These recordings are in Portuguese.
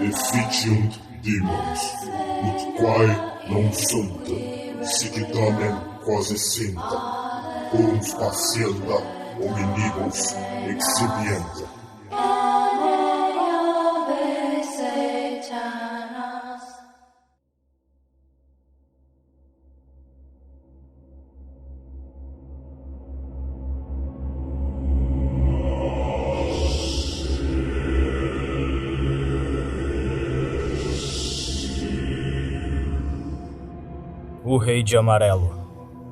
Efficient demons, ut quae non sunt, sic tamen quasi sint, uns patienta hominibus exhibienta. O Rei de Amarelo,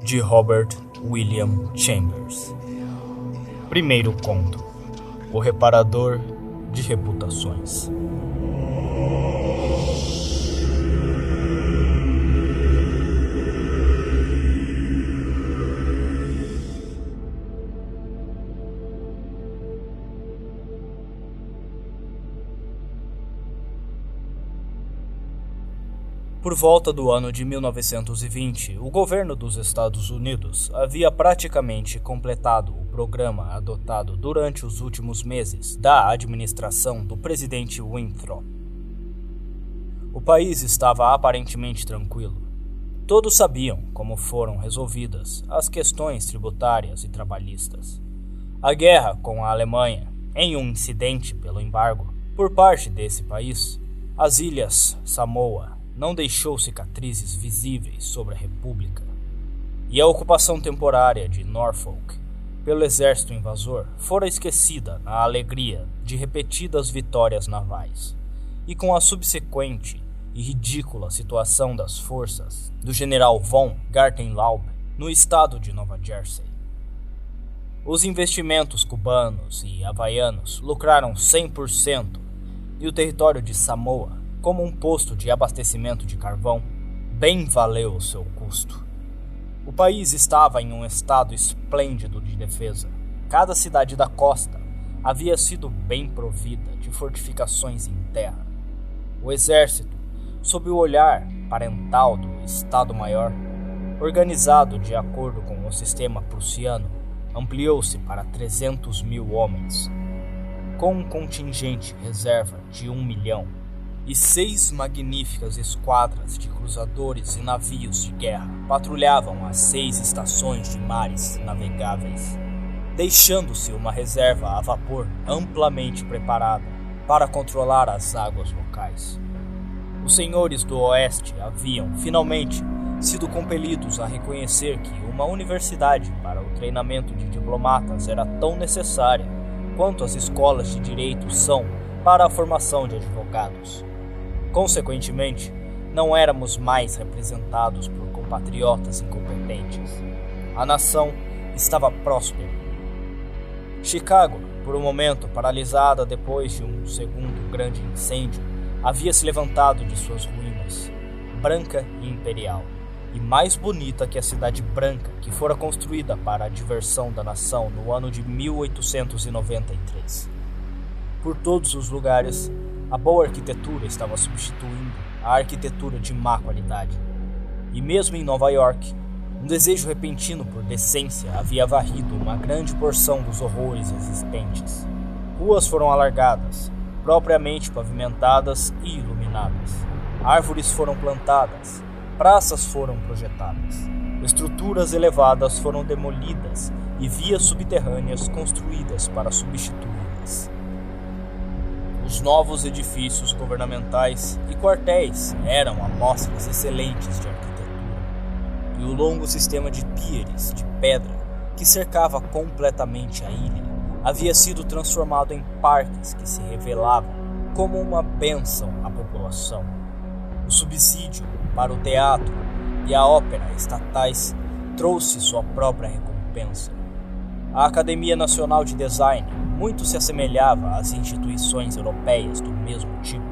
de Robert William Chambers. Primeiro conto: O Reparador de Reputações. Por volta do ano de 1920, o governo dos Estados Unidos havia praticamente completado o programa adotado durante os últimos meses da administração do presidente Winthrop. O país estava aparentemente tranquilo. Todos sabiam como foram resolvidas as questões tributárias e trabalhistas. A guerra com a Alemanha, em um incidente pelo embargo por parte desse país, as ilhas Samoa não deixou cicatrizes visíveis sobre a República, e a ocupação temporária de Norfolk pelo exército invasor fora esquecida na alegria de repetidas vitórias navais, e com a subsequente e ridícula situação das forças do general von Gartenlaub no estado de Nova Jersey. Os investimentos cubanos e havaianos lucraram 100%, e o território de Samoa, como um posto de abastecimento de carvão, bem valeu o seu custo. O país estava em um estado esplêndido de defesa. Cada cidade da costa havia sido bem provida de fortificações em terra. O exército, sob o olhar parental do Estado-Maior, organizado de acordo com o sistema prussiano, ampliou-se para 300.000 homens, com um contingente reserva de 1 milhão, e 6 magníficas esquadras de cruzadores e navios de guerra patrulhavam as 6 estações de mares navegáveis, deixando-se uma reserva a vapor amplamente preparada para controlar as águas locais. Os senhores do Oeste haviam, finalmente, sido compelidos a reconhecer que uma universidade para o treinamento de diplomatas era tão necessária quanto as escolas de direito são para a formação de advogados. Consequentemente, não éramos mais representados por compatriotas incompetentes. A nação estava próspera. Chicago, por um momento paralisada depois de um segundo grande incêndio, havia se levantado de suas ruínas, branca e imperial, e mais bonita que a cidade branca que fora construída para a diversão da nação no ano de 1893. Por todos os lugares, a boa arquitetura estava substituindo a arquitetura de má qualidade. E mesmo em Nova York, um desejo repentino por decência havia varrido uma grande porção dos horrores existentes. Ruas foram alargadas, propriamente pavimentadas e iluminadas. Árvores foram plantadas, praças foram projetadas, estruturas elevadas foram demolidas e vias subterrâneas construídas para substituí-las. Os novos edifícios governamentais e quartéis eram amostras excelentes de arquitetura, e o longo sistema de píeres de pedra que cercava completamente a ilha havia sido transformado em parques que se revelavam como uma bênção à população. O subsídio para o teatro e a ópera estatais trouxe sua própria recompensa. A Academia Nacional de Design muito se assemelhava às instituições europeias do mesmo tipo.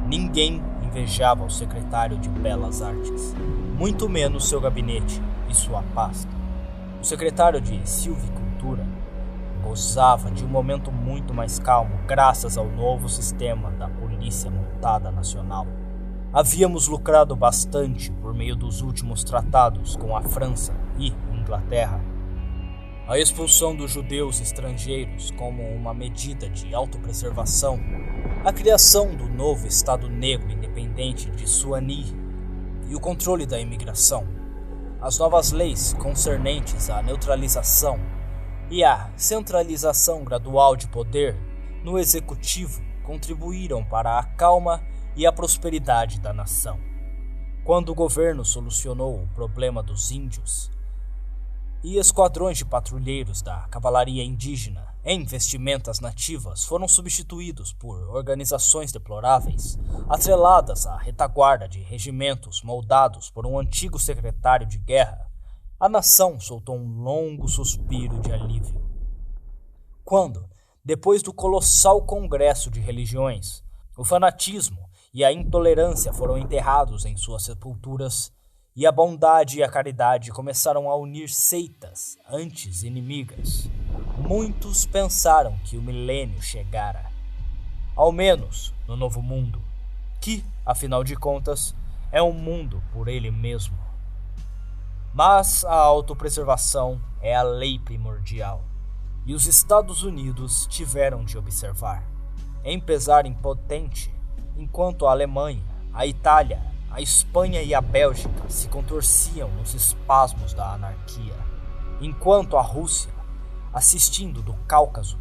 Ninguém invejava o secretário de Belas Artes, muito menos seu gabinete e sua pasta. O secretário de Silvicultura gozava de um momento muito mais calmo graças ao novo sistema da Polícia Montada Nacional. Havíamos lucrado bastante por meio dos últimos tratados com a França e Inglaterra. A expulsão dos judeus estrangeiros como uma medida de autopreservação, a criação do novo Estado Negro Independente de Suani e o controle da imigração, as novas leis concernentes à neutralização e à centralização gradual de poder no executivo contribuíram para a calma e a prosperidade da nação. Quando o governo solucionou o problema dos índios e esquadrões de patrulheiros da cavalaria indígena em vestimentas nativas foram substituídos por organizações deploráveis, atreladas à retaguarda de regimentos moldados por um antigo secretário de guerra, a nação soltou um longo suspiro de alívio. Quando, depois do colossal congresso de religiões, o fanatismo e a intolerância foram enterrados em suas sepulturas, e a bondade e a caridade começaram a unir seitas antes inimigas, muitos pensaram que o milênio chegara, ao menos no novo mundo, que, afinal de contas, é um mundo por ele mesmo. Mas a autopreservação é a lei primordial, e os Estados Unidos tiveram de observar, em pesar impotente, enquanto a Alemanha, a Itália, a Espanha e a Bélgica se contorciam nos espasmos da anarquia, enquanto a Rússia, assistindo do Cáucaso,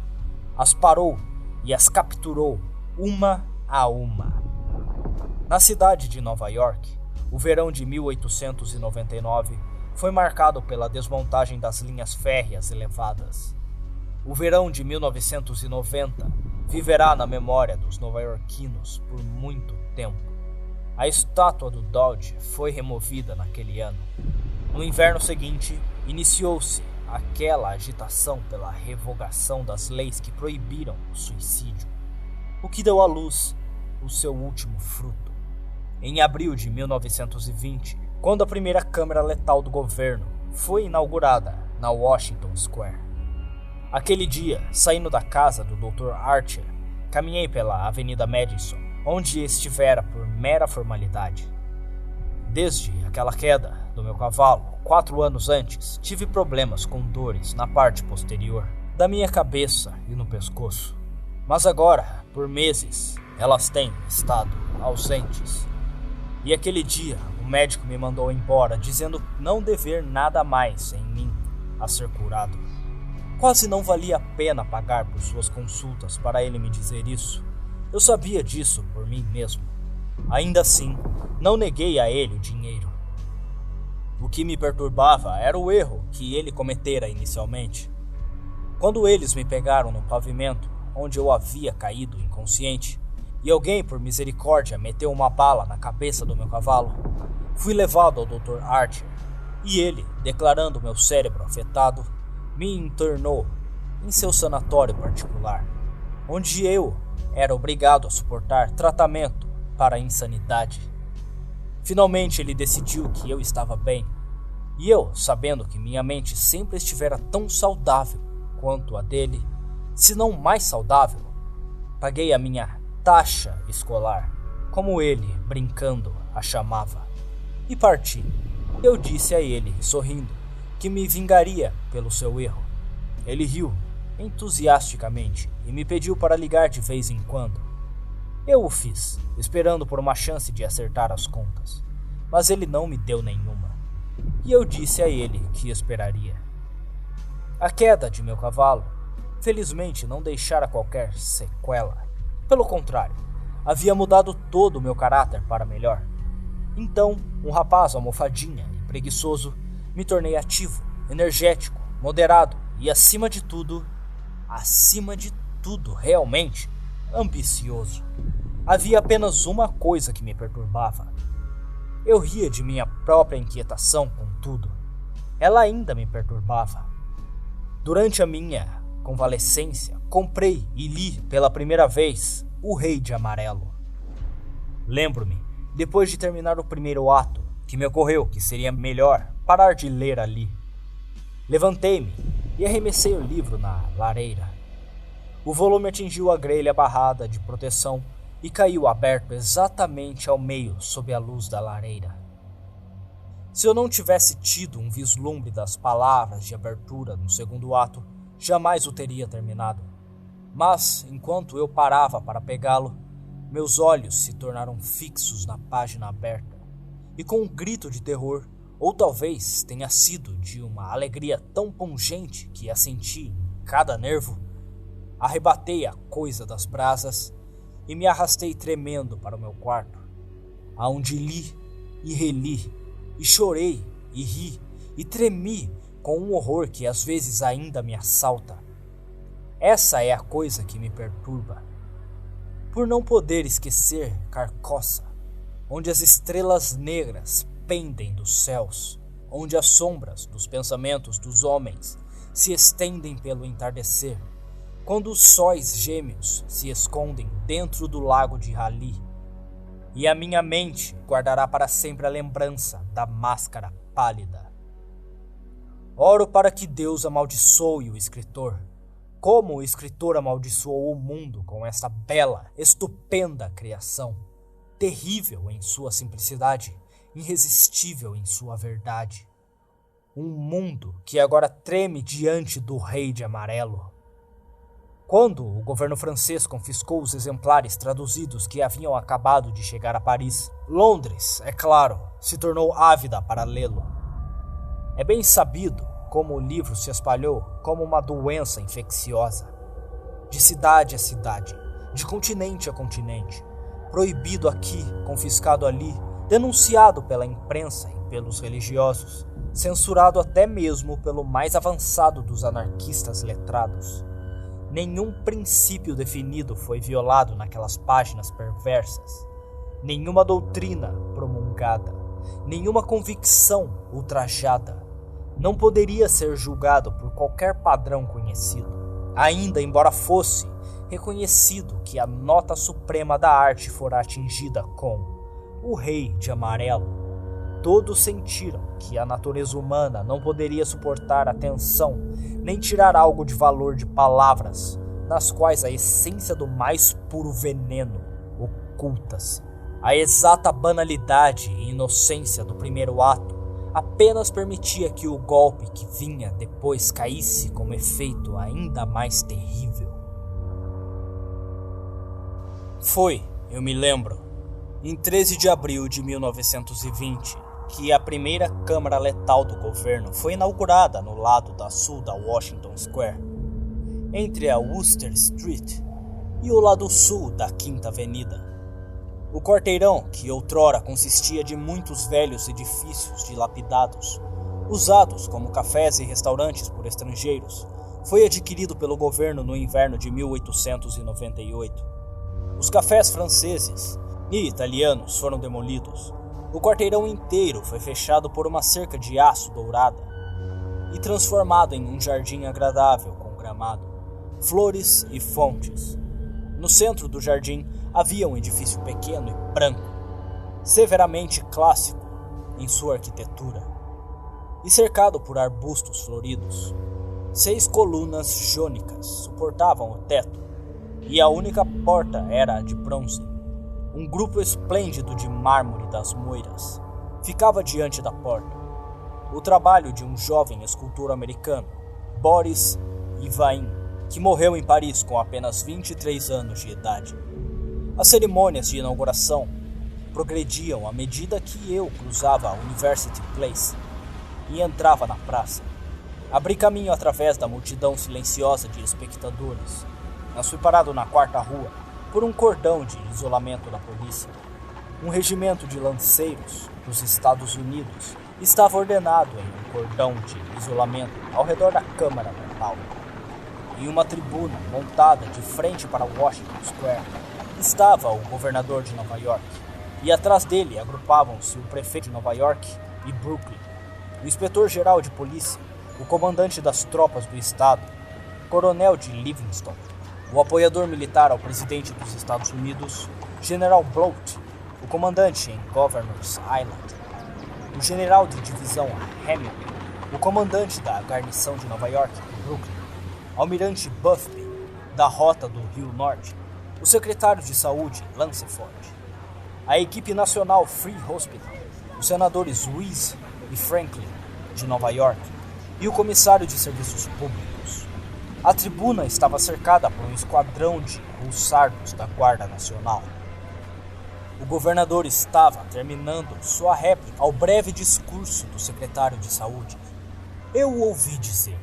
as parou e as capturou uma a uma. Na cidade de Nova York, o verão de 1899 foi marcado pela desmontagem das linhas férreas elevadas. O verão de 1990 viverá na memória dos nova-iorquinos por muito tempo. A estátua do Dodge foi removida naquele ano. No inverno seguinte, iniciou-se aquela agitação pela revogação das leis que proibiram o suicídio, o que deu à luz o seu último fruto. Em abril de 1920, quando a primeira câmara letal do governo foi inaugurada na Washington Square. Aquele dia, saindo da casa do Dr. Archer, caminhei pela Avenida Madison, onde estivera por mera formalidade. Desde aquela queda do meu cavalo, 4 anos antes, tive problemas com dores na parte posterior da minha cabeça e no pescoço. Mas agora, por meses, elas têm estado ausentes. E aquele dia, o médico me mandou embora, dizendo não dever nada mais em mim a ser curado. Quase não valia a pena pagar por suas consultas para ele me dizer isso. Eu sabia disso por mim mesmo. Ainda assim, não neguei a ele o dinheiro. O que me perturbava era o erro que ele cometera inicialmente. Quando eles me pegaram no pavimento, onde eu havia caído inconsciente, e alguém, por misericórdia, meteu uma bala na cabeça do meu cavalo, fui levado ao Dr. Archer, e ele, declarando meu cérebro afetado, me internou em seu sanatório particular, onde eu era obrigado a suportar tratamento para a insanidade. Finalmente ele decidiu que eu estava bem, e eu, sabendo que minha mente sempre estivera tão saudável quanto a dele, se não mais saudável, paguei a minha taxa escolar, como ele, brincando, a chamava, e parti. Eu disse a ele, sorrindo, que me vingaria pelo seu erro. Ele riu entusiasticamente e me pediu para ligar de vez em quando. Eu o fiz, esperando por uma chance de acertar as contas, mas ele não me deu nenhuma, e eu disse a ele que esperaria. A queda de meu cavalo, felizmente, não deixara qualquer sequela. Pelo contrário, havia mudado todo o meu caráter para melhor. Então, um rapaz almofadinha e preguiçoso, me tornei ativo, energético, moderado e, acima de tudo realmente, ambicioso. Havia apenas uma coisa que me perturbava. Eu ria de minha própria inquietação, contudo. Ela ainda me perturbava. Durante a minha convalescência, comprei e li pela primeira vez O Rei de Amarelo. Lembro-me, depois de terminar o primeiro ato, que me ocorreu que seria melhor parar de ler ali. Levantei-me e arremessei o livro na lareira. O volume atingiu a grelha barrada de proteção e caiu aberto exatamente ao meio sob a luz da lareira. Se eu não tivesse tido um vislumbre das palavras de abertura no segundo ato, jamais o teria terminado. Mas, enquanto eu parava para pegá-lo, meus olhos se tornaram fixos na página aberta, e com um grito de terror, ou talvez tenha sido de uma alegria tão pungente que a senti em cada nervo, arrebatei a coisa das brasas e me arrastei tremendo para o meu quarto, aonde li e reli, e chorei e ri e tremi com um horror que às vezes ainda me assalta. Essa é a coisa que me perturba. Por não poder esquecer Carcossa, onde as estrelas negras pendem dos céus, onde as sombras dos pensamentos dos homens se estendem pelo entardecer, quando os sóis gêmeos se escondem dentro do lago de Rali, e a minha mente guardará para sempre a lembrança da máscara pálida. Oro para que Deus amaldiçoe o escritor, como o escritor amaldiçoou o mundo com essa bela, estupenda criação, terrível em sua simplicidade, irresistível em sua verdade. Um mundo que agora treme diante do Rei de Amarelo. Quando o governo francês confiscou os exemplares traduzidos que haviam acabado de chegar a Paris, Londres, é claro, se tornou ávida para lê-lo. É bem sabido como o livro se espalhou como uma doença infecciosa. De cidade a cidade, de continente a continente, proibido aqui, confiscado ali, denunciado pela imprensa e pelos religiosos, censurado até mesmo pelo mais avançado dos anarquistas letrados. Nenhum princípio definido foi violado naquelas páginas perversas, nenhuma doutrina promulgada, nenhuma convicção ultrajada. Não poderia ser julgado por qualquer padrão conhecido, ainda embora fosse reconhecido que a nota suprema da arte fora atingida com o Rei de Amarelo. Todos sentiram que a natureza humana não poderia suportar a tensão, nem tirar algo de valor de palavras, nas quais a essência do mais puro veneno oculta-se. A exata banalidade e inocência do primeiro ato apenas permitia que o golpe que vinha depois caísse com um efeito ainda mais terrível. Foi, eu me lembro, em 13 de abril de 1920, que a primeira câmara letal do governo foi inaugurada no lado da sul da Washington Square, entre a Wooster Street e o lado sul da Quinta Avenida. O quarteirão, que outrora consistia de muitos velhos edifícios dilapidados, usados como cafés e restaurantes por estrangeiros, foi adquirido pelo governo no inverno de 1898. Os cafés franceses e italianos foram demolidos. O quarteirão inteiro foi fechado por uma cerca de aço dourada e transformado em um jardim agradável com gramado, flores e fontes. No centro do jardim havia um edifício pequeno e branco, severamente clássico em sua arquitetura, e cercado por arbustos floridos. 6 colunas jônicas suportavam o teto, e a única porta era de bronze. Um grupo esplêndido de mármore das Moiras ficava diante da porta. O trabalho de um jovem escultor americano, Boris Yvain, que morreu em Paris com apenas 23 anos de idade. As cerimônias de inauguração progrediam à medida que eu cruzava a University Place e entrava na praça. Abri caminho através da multidão silenciosa de espectadores, mas fui parado na 4ª rua por um cordão de isolamento da polícia. Um regimento de lanceiros dos Estados Unidos estava ordenado em um cordão de isolamento ao redor da Câmara Mental. Em uma tribuna montada de frente para Washington Square estava o governador de Nova York, e atrás dele agrupavam-se o prefeito de Nova York e Brooklyn, o inspetor-geral de polícia, o comandante das tropas do estado, coronel de Livingston, o apoiador militar ao presidente dos Estados Unidos, General Bloat, o comandante em Governor's Island, o general de divisão Hamilton, o comandante da garnição de Nova York e Brooklyn, almirante Busby, da rota do Rio Norte, o secretário de saúde Lanceford, a equipe nacional Free Hospital, os senadores Ruiz e Franklin, de Nova York, e o comissário de serviços públicos. A tribuna estava cercada por um esquadrão de hussardos da Guarda Nacional. O governador estava terminando sua réplica ao breve discurso do secretário de Saúde. Eu ouvi dizer: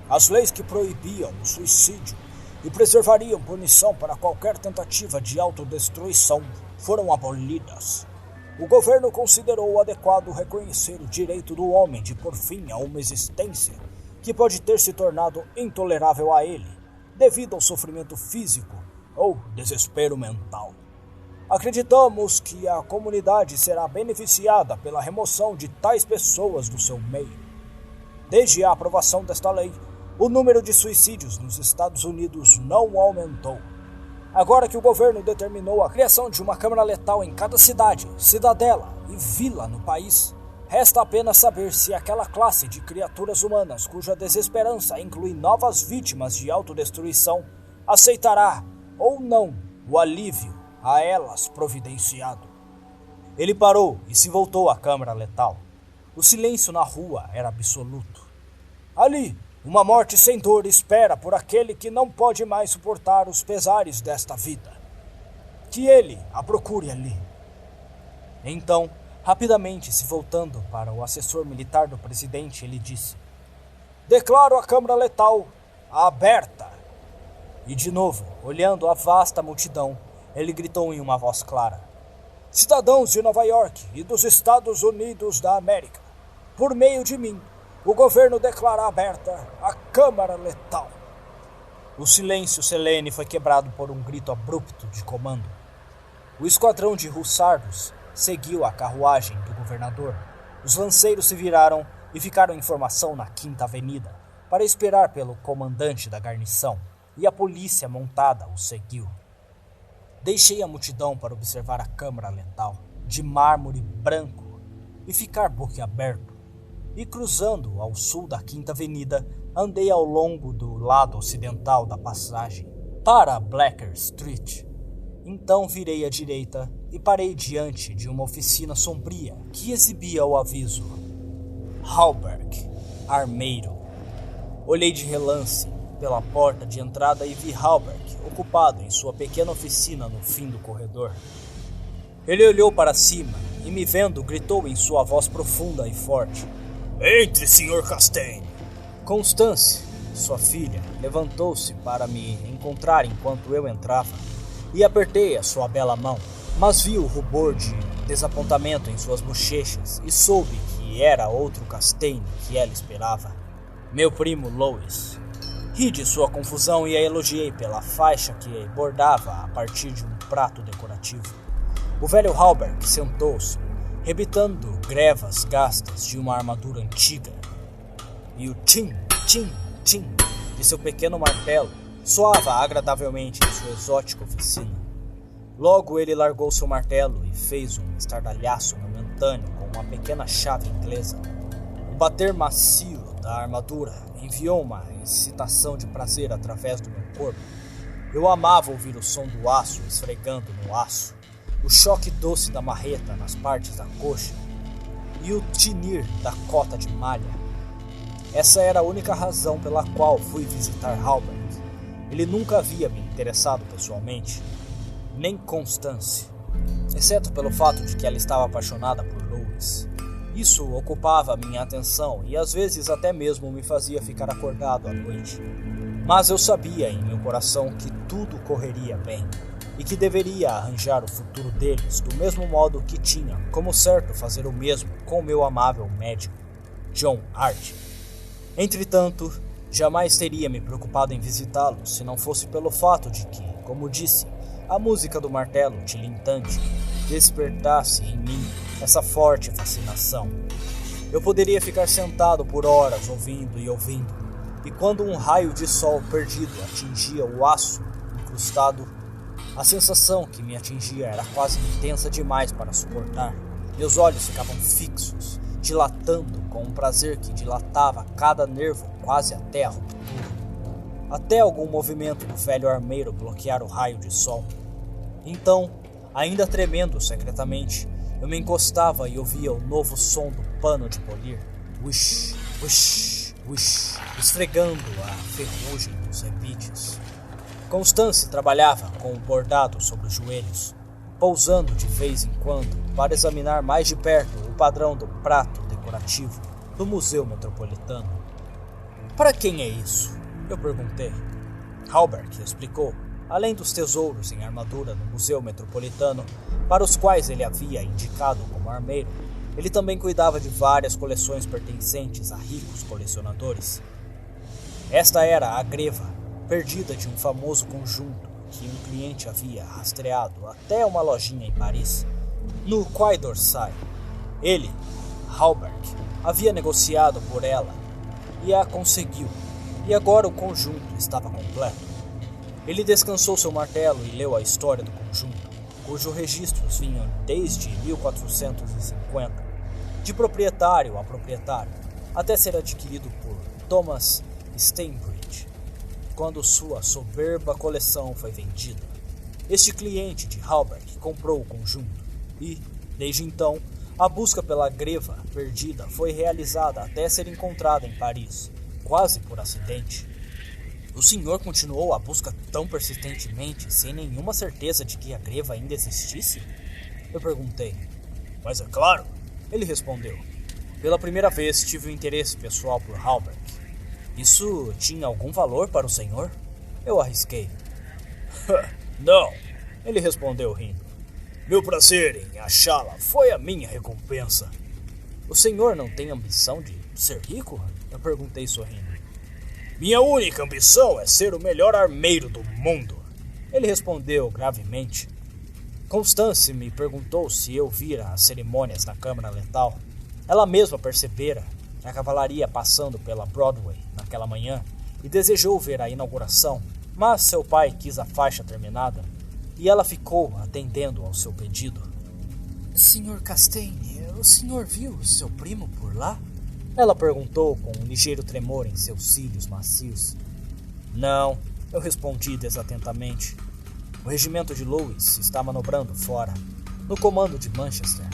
as leis que proibiam o suicídio e preservariam punição para qualquer tentativa de autodestruição foram abolidas. O governo considerou adequado reconhecer o direito do homem de pôr fim a uma existência que pode ter se tornado intolerável a ele, devido ao sofrimento físico ou desespero mental. Acreditamos que a comunidade será beneficiada pela remoção de tais pessoas do seu meio. Desde a aprovação desta lei, o número de suicídios nos Estados Unidos não aumentou. Agora que o governo determinou a criação de uma câmara letal em cada cidade, cidadela e vila no país, resta apenas saber se aquela classe de criaturas humanas cuja desesperança inclui novas vítimas de autodestruição aceitará ou não o alívio a elas providenciado. Ele parou e se voltou à câmara letal. O silêncio na rua era absoluto. Ali, uma morte sem dor espera por aquele que não pode mais suportar os pesares desta vida. Que ele a procure ali. Então, rapidamente se voltando para o assessor militar do presidente, ele disse: declaro a câmara letal aberta. E de novo, olhando a vasta multidão, ele gritou em uma voz clara: cidadãos de Nova York e dos Estados Unidos da América, por meio de mim, o governo declara aberta a Câmara Letal. O silêncio solene foi quebrado por um grito abrupto de comando. O esquadrão de hussardos seguiu a carruagem do governador. Os lanceiros se viraram e ficaram em formação na Quinta Avenida para esperar pelo comandante da guarnição, e a polícia montada o seguiu. Deixei a multidão para observar a Câmara Letal, de mármore branco, e ficar boquiaberto. E cruzando ao sul da Quinta Avenida, andei ao longo do lado ocidental da passagem, para Bleecker Street. Então virei à direita e parei diante de uma oficina sombria que exibia o aviso: Hallberg, armeiro. Olhei de relance pela porta de entrada e vi Hallberg ocupado em sua pequena oficina no fim do corredor. Ele olhou para cima e, me vendo, gritou em sua voz profunda e forte: entre, Sr. Castaigne. Constance, sua filha, levantou-se para me encontrar enquanto eu entrava e apertei a sua bela mão, mas vi o rubor de desapontamento em suas bochechas e soube que era outro Castaigne que ela esperava, meu primo Louis. Ri de sua confusão e a elogiei pela faixa que bordava a partir de um prato decorativo. O velho Hallberg sentou-se, rebitando grevas gastas de uma armadura antiga, e o tim, tim, tim de seu pequeno martelo soava agradavelmente em sua exótica oficina. Logo ele largou seu martelo e fez um estardalhaço momentâneo com uma pequena chave inglesa. O bater macio da armadura enviou uma excitação de prazer através do meu corpo. Eu amava ouvir o som do aço esfregando no aço, o choque doce da marreta nas partes da coxa e o tinir da cota de malha. Essa era a única razão pela qual fui visitar Hallberg. Ele nunca havia me interessado pessoalmente, nem Constance, exceto pelo fato de que ela estava apaixonada por Louis. Isso ocupava minha atenção e às vezes até mesmo me fazia ficar acordado à noite. Mas eu sabia em meu coração que tudo correria bem e que deveria arranjar o futuro deles do mesmo modo que tinha como certo fazer o mesmo com o meu amável médico, John Hart. Entretanto, jamais teria me preocupado em visitá-lo se não fosse pelo fato de que, como disse, a música do martelo tilintante despertasse em mim essa forte fascinação. Eu poderia ficar sentado por horas ouvindo e ouvindo, e quando um raio de sol perdido atingia o aço incrustado, a sensação que me atingia era quase intensa demais para suportar. Meus olhos ficavam fixos, dilatando com um prazer que dilatava cada nervo quase até a ruptura, até algum movimento do velho armeiro bloquear o raio de sol. Então, ainda tremendo secretamente, Eu me encostava e ouvia o novo som do pano de polir. Wish, wish, wish, esfregando a ferrugem dos rebites. Constance trabalhava com o bordado sobre os joelhos, pousando de vez em quando para examinar mais de perto o padrão do prato decorativo do Museu Metropolitano. Para quem é isso? Eu perguntei. Halbert explicou. Além dos tesouros em armadura no Museu Metropolitano, para os quais ele havia indicado como armeiro, ele também cuidava de várias coleções pertencentes a ricos colecionadores. Esta era a greva perdida de um famoso conjunto que um cliente havia rastreado até uma lojinha em Paris, no Quai d'Orsay. Ele, Halbert, havia negociado por ela e a conseguiu, e agora o conjunto estava completo. Ele descansou seu martelo e leu a história do conjunto, cujos registros vinham desde 1450, de proprietário a proprietário, até ser adquirido por Thomas Steinbridge, quando sua soberba coleção foi vendida. Este cliente de Halbert comprou o conjunto e, desde então, a busca pela greva perdida foi realizada até ser encontrada em Paris, quase por acidente. O senhor continuou a busca tão persistentemente, sem nenhuma certeza de que a greva ainda existisse? Eu perguntei. Mas é claro, ele respondeu. Pela primeira vez tive um interesse pessoal por Halbert. Isso tinha algum valor para o senhor? Eu arrisquei. Não, ele respondeu rindo. Meu prazer em achá-la foi a minha recompensa. O senhor não tem ambição de ser rico? Eu perguntei sorrindo. Minha única ambição é ser o melhor armeiro do mundo, ele respondeu gravemente. Constance me perguntou se eu vira as cerimônias na Câmara Letal. Ela mesma percebera a cavalaria passando pela Broadway naquela manhã e desejou ver a inauguração, mas seu pai quis a faixa terminada e ela ficou atendendo ao seu pedido. Sr. Castaigne, o senhor viu seu primo por lá? Ela perguntou com um ligeiro tremor em seus cílios macios. Não, eu respondi desatentamente. O regimento de Lewis está manobrando fora, no comando de Manchester.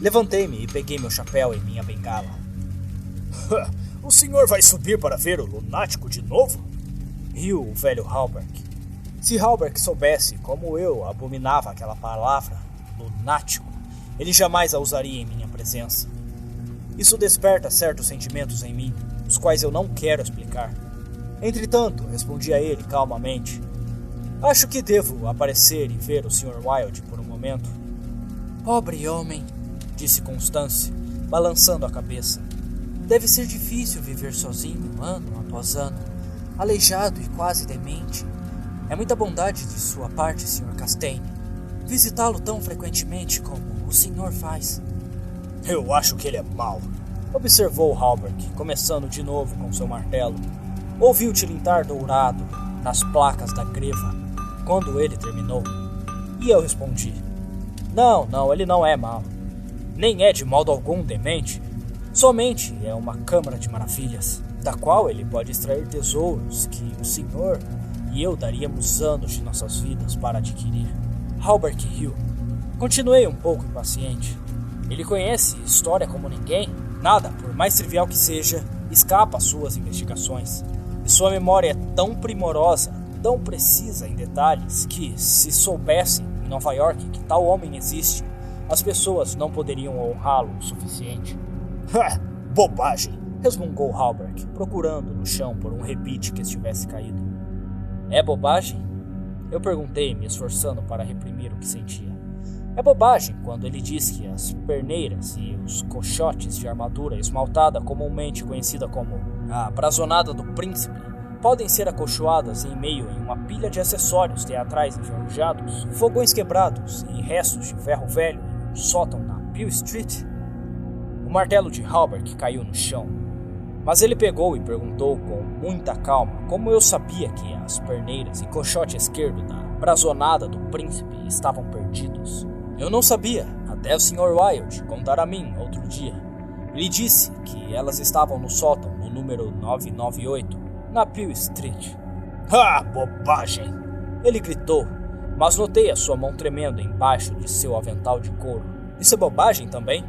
Levantei-me e peguei meu chapéu e minha bengala. O senhor vai subir para ver o lunático de novo? Riu o velho Halbert. Se Halbert soubesse como eu abominava aquela palavra, lunático, ele jamais a usaria em minha presença. Isso desperta certos sentimentos em mim, os quais eu não quero explicar. Entretanto, respondi a ele calmamente. Acho que devo aparecer e ver o Sr. Wilde por um momento. Pobre homem, disse Constance, balançando a cabeça. Deve ser difícil viver sozinho, ano após ano, aleijado e quase demente. É muita bondade de sua parte, Sr. Castaigne, visitá-lo tão frequentemente como o senhor faz. Eu acho que ele é mau, observou Halbert, começando de novo com seu martelo. Ouvi o tilintar dourado nas placas da greva quando ele terminou. E eu respondi: Não, ele não é mau. Nem é de modo algum demente. Somente é uma câmara de maravilhas, da qual ele pode extrair tesouros que o senhor e eu daríamos anos de nossas vidas para adquirir. Halbert riu. Continuei um pouco impaciente. Ele conhece história como ninguém. Nada, por mais trivial que seja, escapa às suas investigações. E sua memória é tão primorosa, tão precisa em detalhes, que, se soubessem em Nova York que tal homem existe, as pessoas não poderiam honrá-lo o suficiente. Bobagem! Resmungou Halbert, procurando no chão por um rebite que estivesse caído. É bobagem? Eu perguntei, me esforçando para reprimir o que sentia. É bobagem quando ele diz que as perneiras e os cochotes de armadura esmaltada, comumente conhecida como a brazonada do príncipe, podem ser acolchoadas em meio em uma pilha de acessórios teatrais enferrujados, fogões quebrados e restos de ferro velho em um sótão na Peel Street. O martelo de Halbert caiu no chão, mas ele pegou e perguntou com muita calma como eu sabia que as perneiras e cochote esquerdo da brazonada do príncipe estavam perdidos. Eu não sabia, até o Sr. Wilde contar a mim outro dia. Ele disse que elas estavam no sótão, no número 998, na Peel Street. Bobagem! Ele gritou, mas notei a sua mão tremendo embaixo de seu avental de couro. Isso é bobagem também?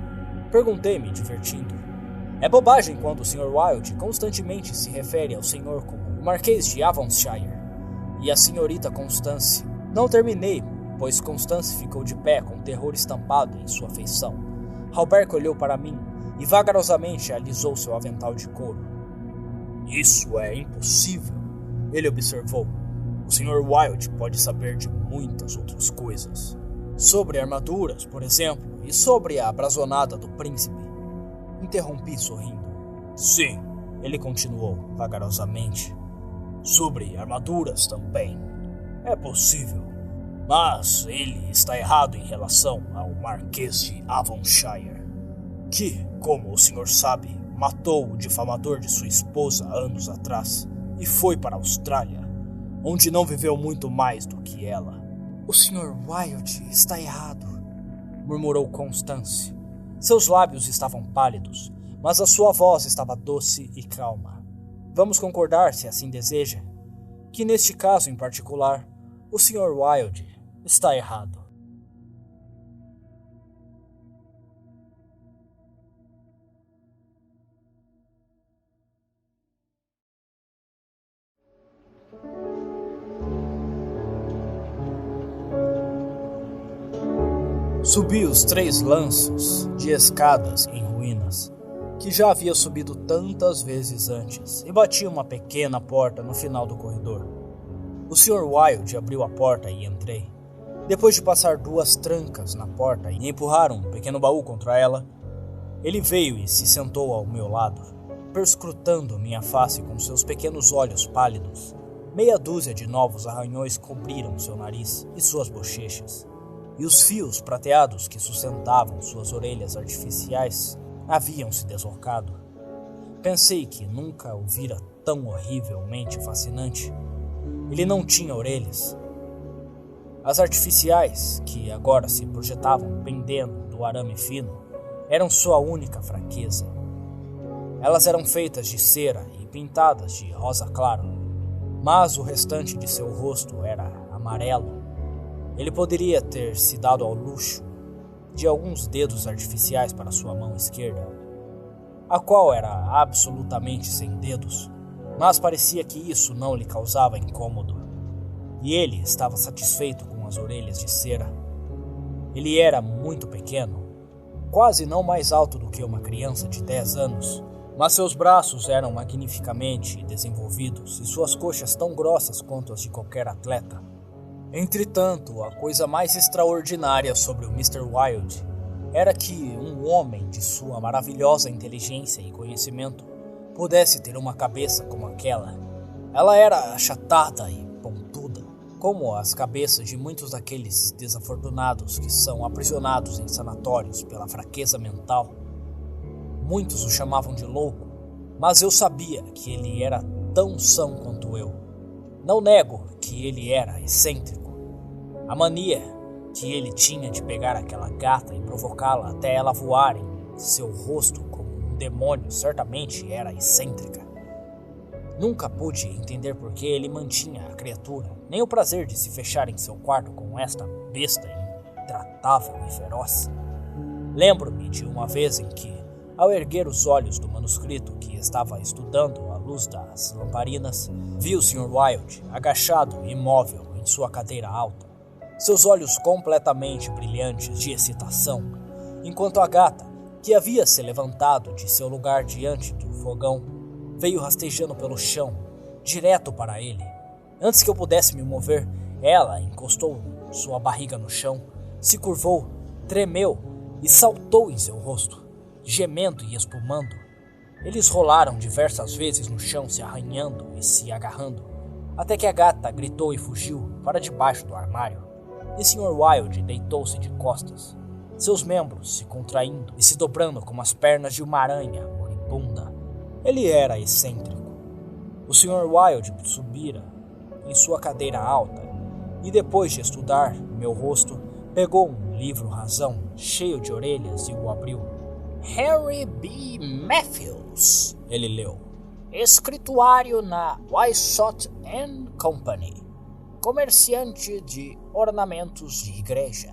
Perguntei-me, divertindo. É bobagem quando o Sr. Wilde constantemente se refere ao senhor como o Marquês de Avonshire e a senhorita Constance. Não terminei, pois Constance ficou de pé com terror estampado em sua feição. Hallberg olhou para mim e vagarosamente alisou seu avental de couro. Isso é impossível, ele observou. O Sr. Wilde pode saber de muitas outras coisas. Sobre armaduras, por exemplo, e sobre a brazonada do príncipe. Interrompi sorrindo. Sim, ele continuou vagarosamente. Sobre armaduras também. É possível. Mas ele está errado em relação ao Marquês de Avonshire, que, como o senhor sabe, matou o difamador de sua esposa anos atrás e foi para a Austrália, onde não viveu muito mais do que ela. O Sr. Wilde está errado, murmurou Constance. Seus lábios estavam pálidos, mas a sua voz estava doce e calma. Vamos concordar, se assim deseja, que neste caso em particular, o Sr. Wilde está errado. Subi os 3 lanços de escadas em ruínas, que já havia subido tantas vezes antes, e bati uma pequena porta no final do corredor. O Sr. Wilde abriu a porta e entrei. Depois de passar 2 trancas na porta e empurrar um pequeno baú contra ela, ele veio e se sentou ao meu lado, perscrutando minha face com seus pequenos olhos pálidos. Meia dúzia de novos arranhões cobriram seu nariz e suas bochechas, e os fios prateados que sustentavam suas orelhas artificiais haviam se deslocado. Pensei que nunca o vira tão horrivelmente fascinante. Ele não tinha orelhas. As artificiais, que agora se projetavam pendendo do arame fino, eram sua única fraqueza. Elas eram feitas de cera e pintadas de rosa claro, mas o restante de seu rosto era amarelo. Ele poderia ter se dado ao luxo de alguns dedos artificiais para sua mão esquerda, a qual era absolutamente sem dedos, mas parecia que isso não lhe causava incômodo, e ele estava satisfeito com as orelhas de cera. Ele era muito pequeno, quase não mais alto do que uma criança de 10 anos, mas seus braços eram magnificamente desenvolvidos e suas coxas tão grossas quanto as de qualquer atleta. Entretanto, a coisa mais extraordinária sobre o Mr. Wilde era que um homem de sua maravilhosa inteligência e conhecimento pudesse ter uma cabeça como aquela. Ela era achatada e pontuda, como as cabeças de muitos daqueles desafortunados que são aprisionados em sanatórios pela fraqueza mental. Muitos o chamavam de louco, mas eu sabia que ele era tão são quanto eu. Não nego que ele era excêntrico. A mania que ele tinha de pegar aquela gata e provocá-la até ela voar em seu rosto como um demônio certamente era excêntrica. Nunca pude entender por que ele mantinha a criatura, nem o prazer de se fechar em seu quarto com esta besta intratável e feroz. Lembro-me de uma vez em que, ao erguer os olhos do manuscrito que estava estudando à luz das lamparinas, vi o Sr. Wilde agachado e imóvel em sua cadeira alta, seus olhos completamente brilhantes de excitação, enquanto a gata, que havia se levantado de seu lugar diante do fogão, veio rastejando pelo chão, direto para ele. Antes que eu pudesse me mover, ela encostou sua barriga no chão, se curvou, tremeu e saltou em seu rosto, gemendo e espumando. Eles rolaram diversas vezes no chão, se arranhando e se agarrando, até que a gata gritou e fugiu para debaixo do armário. E Sr. Wilde deitou-se de costas, seus membros se contraindo e se dobrando como as pernas de uma aranha moribunda. Ele era excêntrico. O Sr. Wilde subira em sua cadeira alta e, depois de estudar meu rosto, pegou um livro-razão cheio de orelhas e o abriu. Harry B. Matthews, ele leu. Escrituário na Wysot & Company. Comerciante de ornamentos de igreja.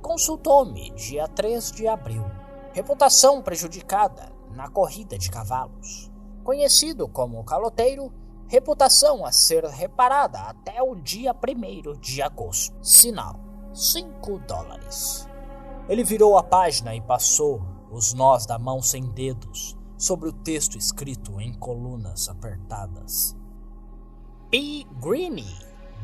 Consultou-me dia 3 de abril. Reputação prejudicada na corrida de cavalos. Conhecido como caloteiro, reputação a ser reparada até o dia 1º de agosto. Sinal, $5. Ele virou a página e passou os nós da mão sem dedos sobre o texto escrito em colunas apertadas. P. Greene,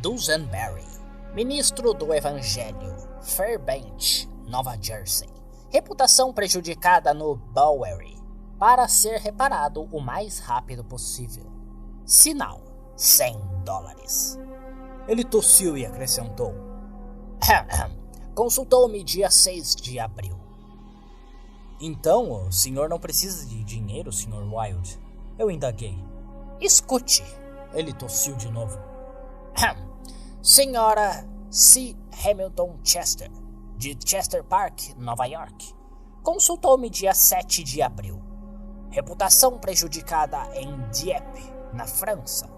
Dusenberry, ministro do Evangelho, Fairbanks, Nova Jersey. Reputação prejudicada no Bowery, para ser reparado o mais rápido possível. Sinal, $100. Ele tossiu e acrescentou: Consultou-me dia 6 de abril. Então, o senhor não precisa de dinheiro, Sr. Wilde? Eu indaguei. Escute. Ele tossiu de novo. Senhora C. Hamilton Chester, de Chester Park, Nova York. Consultou-me dia 7 de abril. Reputação prejudicada em Dieppe, na França.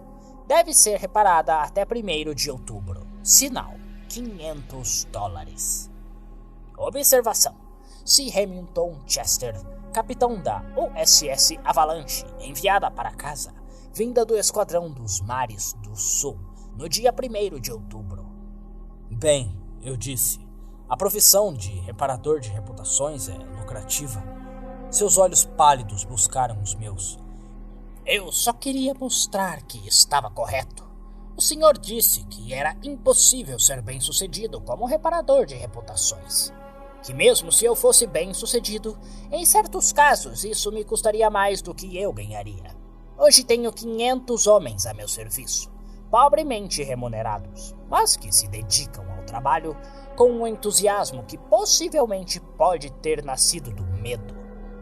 Deve ser reparada até 1º de outubro. Sinal, $500. Observação. C. Hamilton Chester, capitão da USS Avalanche, enviada para casa, vinda do Esquadrão dos Mares do Sul, no dia 1º de outubro. Bem, eu disse, a profissão de reparador de reputações é lucrativa. Seus olhos pálidos buscaram os meus. Eu só queria mostrar que estava correto. O senhor disse que era impossível ser bem-sucedido como reparador de reputações. Que mesmo se eu fosse bem-sucedido, em certos casos isso me custaria mais do que eu ganharia. Hoje tenho 500 homens a meu serviço, pobremente remunerados, mas que se dedicam ao trabalho com um entusiasmo que possivelmente pode ter nascido do medo.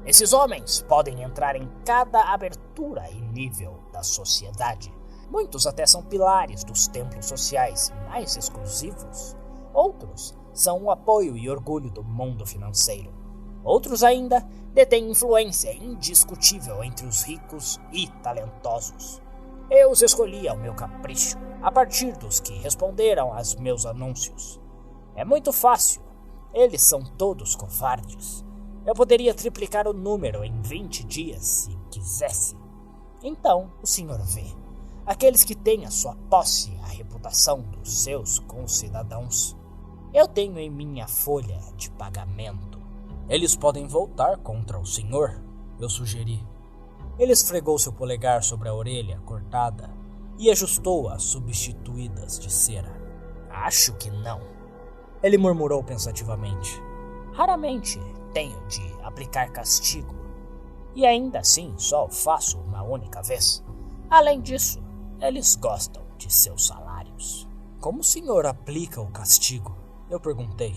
Esses homens podem entrar em cada abertura e nível da sociedade. Muitos até são pilares dos templos sociais mais exclusivos. Outros são o apoio e orgulho do mundo financeiro. Outros ainda detêm influência indiscutível entre os ricos e talentosos. Eu os escolhi ao meu capricho, a partir dos que responderam aos meus anúncios. É muito fácil. Eles são todos covardes. Eu poderia triplicar o número em 20 dias, se quisesse. Então, o senhor vê. Aqueles que têm a sua posse a reputação dos seus concidadãos. Eu tenho em minha folha de pagamento. Eles podem voltar contra o senhor, eu sugeri. Ele esfregou seu polegar sobre a orelha cortada e ajustou as substituídas de cera. Acho que não. Ele murmurou pensativamente. Raramente tenho de aplicar castigo. E ainda assim só o faço uma única vez. Além disso, eles gostam de seus salários. Como o senhor aplica o castigo? Eu perguntei.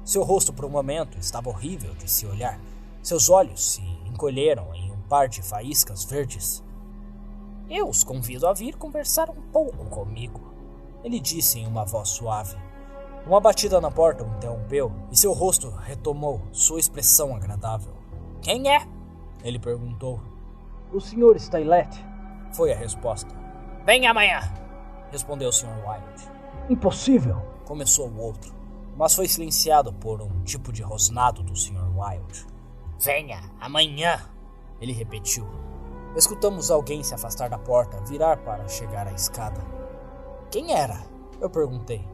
Seu rosto por um momento estava horrível de se olhar. Seus olhos se encolheram em um par de faíscas verdes. Eu os convido a vir conversar um pouco comigo, ele disse em uma voz suave. Uma batida na porta o interrompeu e seu rosto retomou sua expressão agradável. Quem é? Ele perguntou. O Sr. Stylet, foi a resposta. Venha amanhã, respondeu o Sr. Wilde. Impossível, começou o outro, mas foi silenciado por um tipo de rosnado do Sr. Wilde. Venha amanhã, ele repetiu. Escutamos alguém se afastar da porta, virar para chegar à escada. Quem era? Eu perguntei.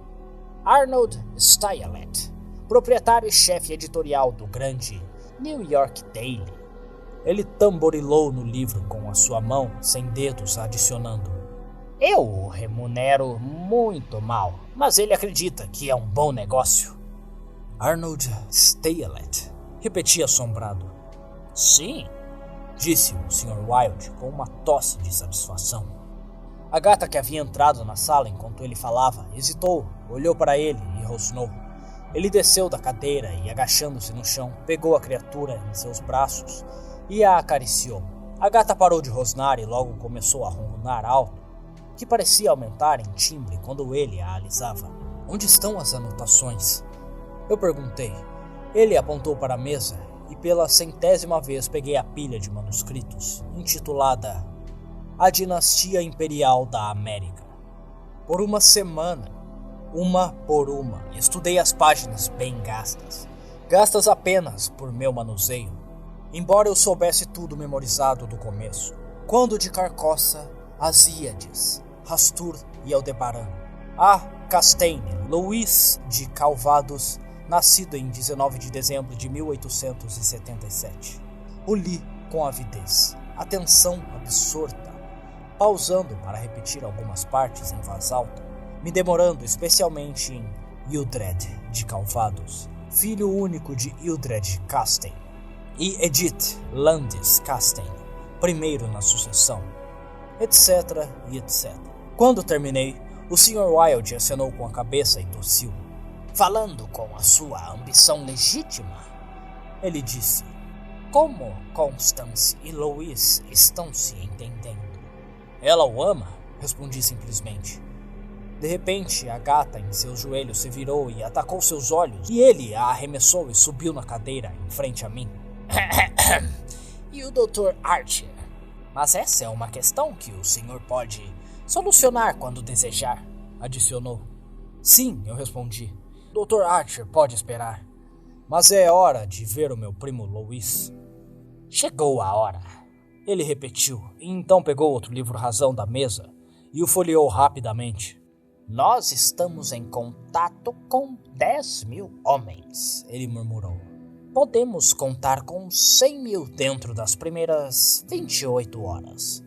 Arnold Stylet, proprietário e chefe editorial do grande New York Daily. Ele tamborilou no livro com a sua mão, sem dedos, adicionando. Eu o remunero muito mal, mas ele acredita que é um bom negócio. Arnold Stylet, repeti assombrado. Sim, disse o Sr. Wilde com uma tosse de satisfação. A gata que havia entrado na sala enquanto ele falava, hesitou, olhou para ele e rosnou. Ele desceu da cadeira e, agachando-se no chão, pegou a criatura em seus braços e a acariciou. A gata parou de rosnar e logo começou a ronronar alto, que parecia aumentar em timbre quando ele a alisava. Onde estão as anotações? Eu perguntei. Ele apontou para a mesa e pela 100ª vez peguei a pilha de manuscritos, intitulada A Dinastia Imperial da América. Por uma semana, Uma por uma, estudei as páginas bem gastas apenas por meu manuseio, embora eu soubesse tudo memorizado do começo. Quando de Carcossa, Asíades, Rastur e Aldebaran. A. Castaigne, Luís de Calvados, nascido em 19 de dezembro de 1877. O li com avidez, atenção absorta, pausando para repetir algumas partes em voz alta, me demorando especialmente em Hildred de Calvados, filho único de Hildred Castaigne, e Edith Landis Castaigne, primeiro na sucessão, etc. e etc. Quando terminei, o Sr. Wilde acenou com a cabeça e tossiu. Falando com a sua ambição legítima, ele disse: como Constance e Louis estão se entendendo? Ela o ama? Respondi simplesmente. De repente, a gata em seus joelhos se virou e atacou seus olhos, e ele a arremessou e subiu na cadeira em frente a mim. E o Dr. Archer? Mas essa é uma questão que o senhor pode solucionar quando desejar, adicionou. Sim, eu respondi. Dr. Archer pode esperar. Mas é hora de ver o meu primo Louis. Chegou a hora, ele repetiu, e então pegou outro livro-razão da mesa e o folheou rapidamente. Nós estamos em contato com 10.000 homens, ele murmurou. Podemos contar com 100.000 dentro das primeiras 28 horas.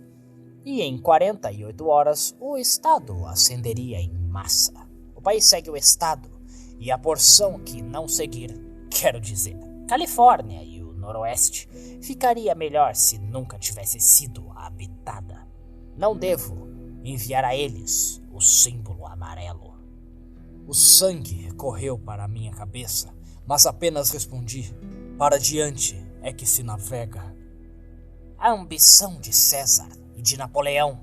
E em 48 horas o Estado ascenderia em massa. O país segue o Estado, e a porção que não seguir, quero dizer, Califórnia e o Noroeste, ficaria melhor se nunca tivesse sido habitada. Não devo enviar a eles o símbolo amarelo. O sangue correu para a minha cabeça, mas apenas respondi: para diante é que se navega. A ambição de César e de Napoleão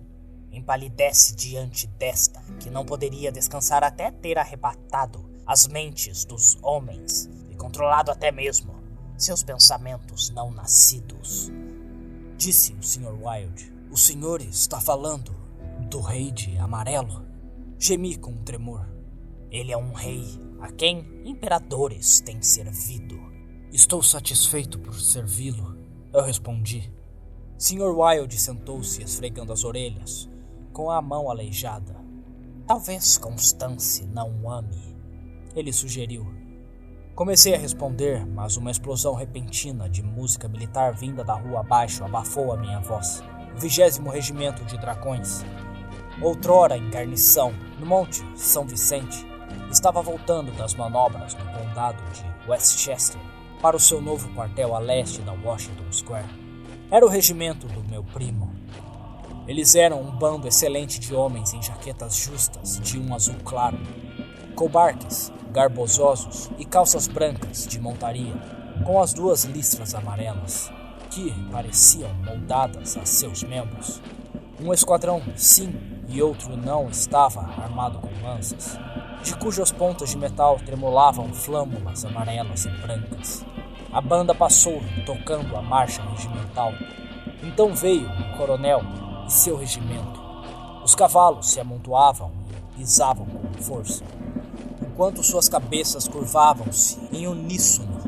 empalidece diante desta, que não poderia descansar até ter arrebatado as mentes dos homens e controlado até mesmo seus pensamentos não nascidos. Disse o Sr. Wilde. O senhor está falando do rei de amarelo? Gemi com um tremor. Ele é um rei a quem imperadores têm servido. Estou satisfeito por servi-lo, eu respondi. Sr. Wilde sentou-se esfregando as orelhas, com a mão aleijada. Talvez Constance não o ame, ele sugeriu. Comecei a responder, mas uma explosão repentina de música militar vinda da rua abaixo abafou a minha voz. O 20º Regimento de Dracões, outrora em garnição no Monte São Vicente, estava voltando das manobras no condado de Westchester para o seu novo quartel a leste da Washington Square. Era o regimento do meu primo. Eles eram um bando excelente de homens em jaquetas justas de um azul claro, cobarques, garbososos e calças brancas de montaria, com as 2 listras amarelas, que pareciam moldadas a seus membros. Um esquadrão, sim, e outro não estava armado com lanças, de cujas pontas de metal tremulavam flâmulas amarelas e brancas. A banda passou tocando a marcha regimental. Então veio o coronel e seu regimento. Os cavalos se amontoavam e pisavam com força, enquanto suas cabeças curvavam-se em uníssono.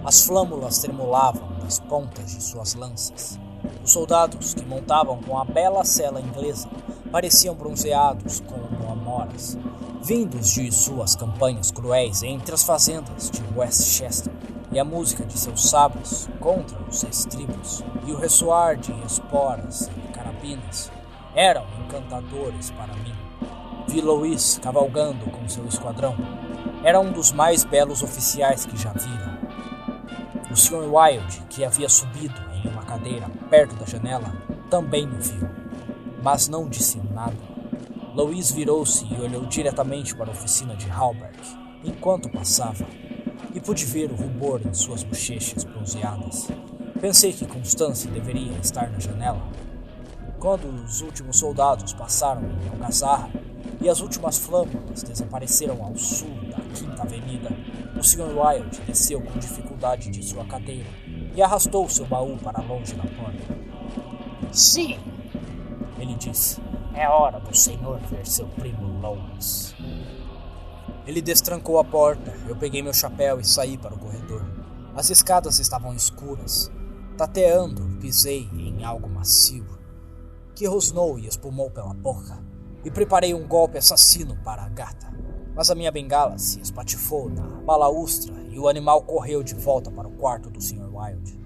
As flâmulas tremulavam das pontas de suas lanças. Os soldados que montavam com a bela sela inglesa pareciam bronzeados como amoras, vindos de suas campanhas cruéis entre as fazendas de Westchester, e a música de seus sabres contra os estribos e o ressoar de esporas e carabinas eram encantadores para mim. Vi Louis cavalgando com seu esquadrão. Era um dos mais belos oficiais que já vira. O Sr. Wilde, que havia subido em uma cadeira perto da janela, também o viu, mas não disse nada. Louis virou-se e olhou diretamente para a oficina de Halberg enquanto passava, e pude ver o rubor em suas bochechas bronzeadas. Pensei que Constance deveria estar na janela. Quando os últimos soldados passaram em algazarra e as últimas flâmulas desapareceram ao sul da 5ª Avenida, o Sr. Wilde desceu com dificuldade de sua cadeira e arrastou seu baú para longe da porta. Sim, ele disse. É hora do senhor ver seu primo Louis. Ele destrancou a porta, eu peguei meu chapéu e saí para o corredor. As escadas estavam escuras. Tateando, pisei em algo macio, que rosnou e espumou pela boca, e preparei um golpe assassino para a gata. Mas a minha bengala se espatifou na balaustra e o animal correu de volta para o quarto do Sr. Wilde.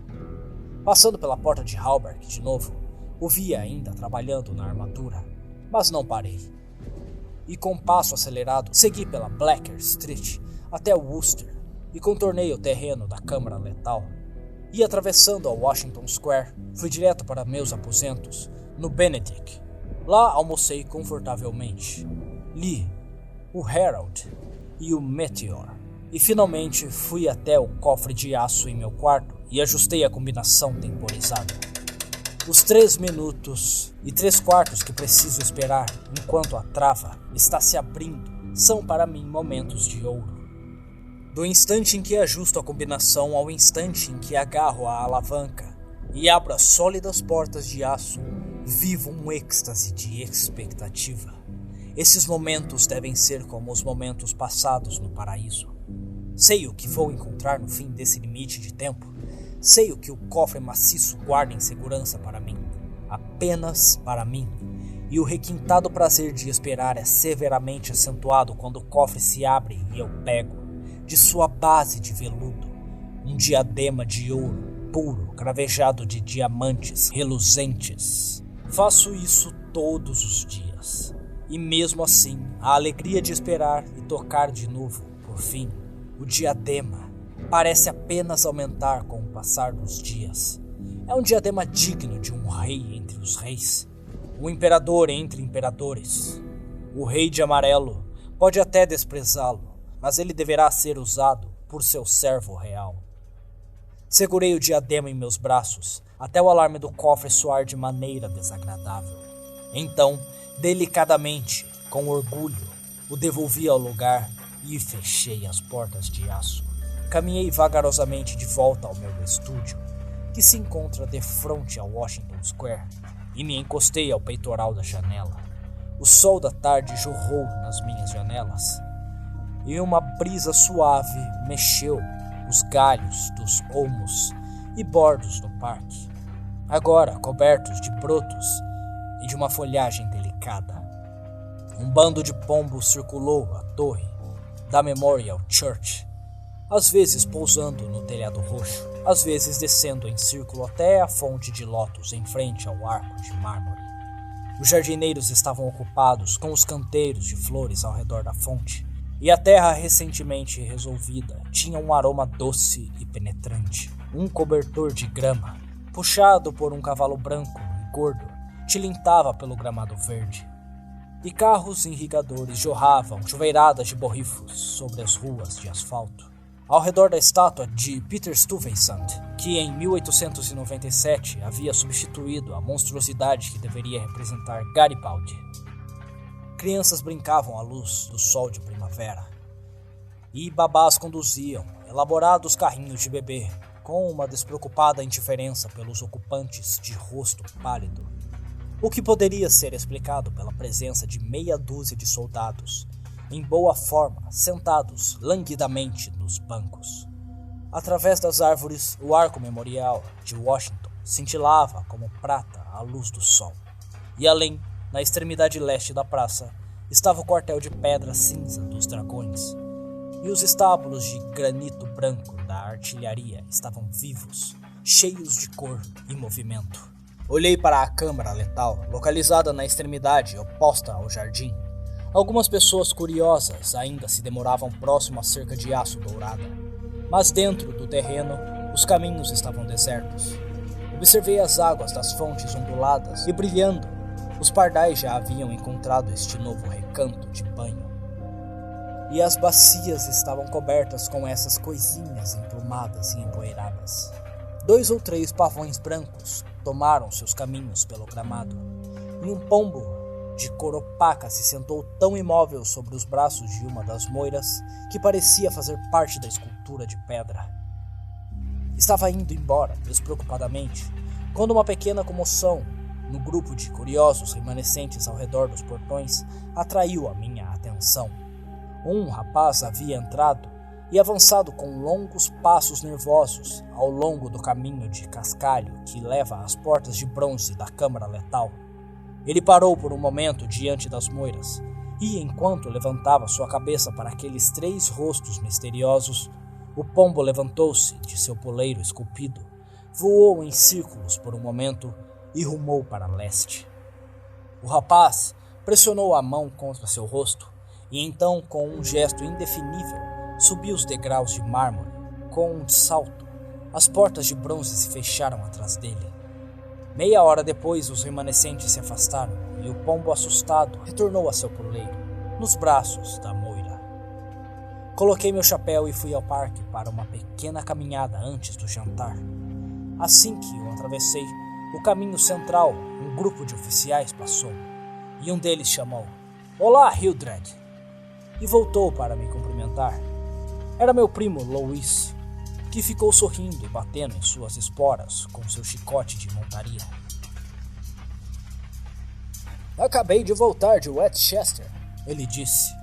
Passando pela porta de Halberg de novo, o vi ainda trabalhando na armadura, mas não parei. E com passo acelerado, segui pela Blacker Street até Worcester e contornei o terreno da Câmara Letal. E atravessando a Washington Square, fui direto para meus aposentos, no Benedict. Lá almocei confortavelmente. Li o Herald e o Meteor. E finalmente fui até o cofre de aço em meu quarto e ajustei a combinação temporizada. Os 3 minutos e 3/4 que preciso esperar enquanto a trava está se abrindo são para mim momentos de ouro. Do instante em que ajusto a combinação ao instante em que agarro a alavanca e abro as sólidas portas de aço, vivo um êxtase de expectativa. Esses momentos devem ser como os momentos passados no paraíso. Sei o que vou encontrar no fim desse limite de tempo. Sei o que o cofre maciço guarda em segurança para mim, apenas para mim. E o requintado prazer de esperar é severamente acentuado quando o cofre se abre e eu pego, de sua base de veludo, um diadema de ouro puro cravejado de diamantes reluzentes. Faço isso todos os dias. E mesmo assim, a alegria de esperar e tocar de novo, por fim, o diadema parece apenas aumentar com o passar dos dias. É um diadema digno de um rei entre os reis, um imperador entre imperadores. O rei de amarelo pode até desprezá-lo, mas ele deverá ser usado por seu servo real. Segurei o diadema em meus braços, até o alarme do cofre soar de maneira desagradável. Então, delicadamente, com orgulho, o devolvi ao lugar e fechei as portas de aço. Caminhei vagarosamente de volta ao meu estúdio, que se encontra defronte ao Washington Square, e me encostei ao peitoral da janela. O sol da tarde jorrou nas minhas janelas, e uma brisa suave mexeu os galhos dos olmos e bordos do parque, agora cobertos de brotos e de uma folhagem delicada. Um bando de pombos circulou a torre da Memorial Church, às vezes pousando no telhado roxo, às vezes descendo em círculo até a fonte de lótus em frente ao arco de mármore. Os jardineiros estavam ocupados com os canteiros de flores ao redor da fonte, e a terra recentemente resolvida tinha um aroma doce e penetrante. Um cobertor de grama, puxado por um cavalo branco e gordo, tilintava pelo gramado verde. E carros irrigadores jorravam chuveiradas de borrifos sobre as ruas de asfalto. Ao redor da estátua de Peter Stuyvesant, que em 1897 havia substituído a monstruosidade que deveria representar Garibaldi. Crianças brincavam à luz do sol de primavera, e babás conduziam elaborados carrinhos de bebê, com uma despreocupada indiferença pelos ocupantes de rosto pálido, o que poderia ser explicado pela presença de meia dúzia de soldados, em boa forma, sentados languidamente nos bancos. Através das árvores, o arco memorial de Washington cintilava como prata à luz do sol, e além, na extremidade leste da praça, estava o quartel de pedra cinza dos dragões, e os estábulos de granito branco da artilharia estavam vivos, cheios de cor e movimento. Olhei para a câmara letal, localizada na extremidade oposta ao jardim. Algumas pessoas curiosas ainda se demoravam próximo à cerca de aço dourada, mas dentro do terreno, os caminhos estavam desertos. Observei as águas das fontes onduladas e brilhando. Os pardais já haviam encontrado este novo recanto de banho. E as bacias estavam cobertas com essas coisinhas emplumadas e empoeiradas. 2 ou 3 pavões brancos tomaram seus caminhos pelo gramado, e um pombo de cor opaca se sentou tão imóvel sobre os braços de uma das moiras que parecia fazer parte da escultura de pedra. Estava indo embora despreocupadamente, quando uma pequena comoção no grupo de curiosos remanescentes ao redor dos portões atraiu a minha atenção. Um rapaz havia entrado e avançado com longos passos nervosos ao longo do caminho de cascalho que leva às portas de bronze da câmara letal. Ele parou por um momento diante das moiras, e enquanto levantava sua cabeça para aqueles 3 rostos misteriosos, o pombo levantou-se de seu poleiro esculpido, voou em círculos por um momento e rumou para leste. O rapaz pressionou a mão contra seu rosto, e então, com um gesto indefinível, subiu os degraus de mármore. Com um salto, as portas de bronze se fecharam atrás dele. Meia hora depois, os remanescentes se afastaram e o pombo assustado retornou a seu poleiro, nos braços da moira. Coloquei meu chapéu e fui ao parque para uma pequena caminhada antes do jantar. Assim que o atravessei, o caminho central, um grupo de oficiais passou, e um deles chamou: "Olá, Hildred!" e voltou para me cumprimentar. Era meu primo, Louis, que ficou sorrindo e batendo em suas esporas com seu chicote de montaria. "Acabei de voltar de Westchester", ele disse.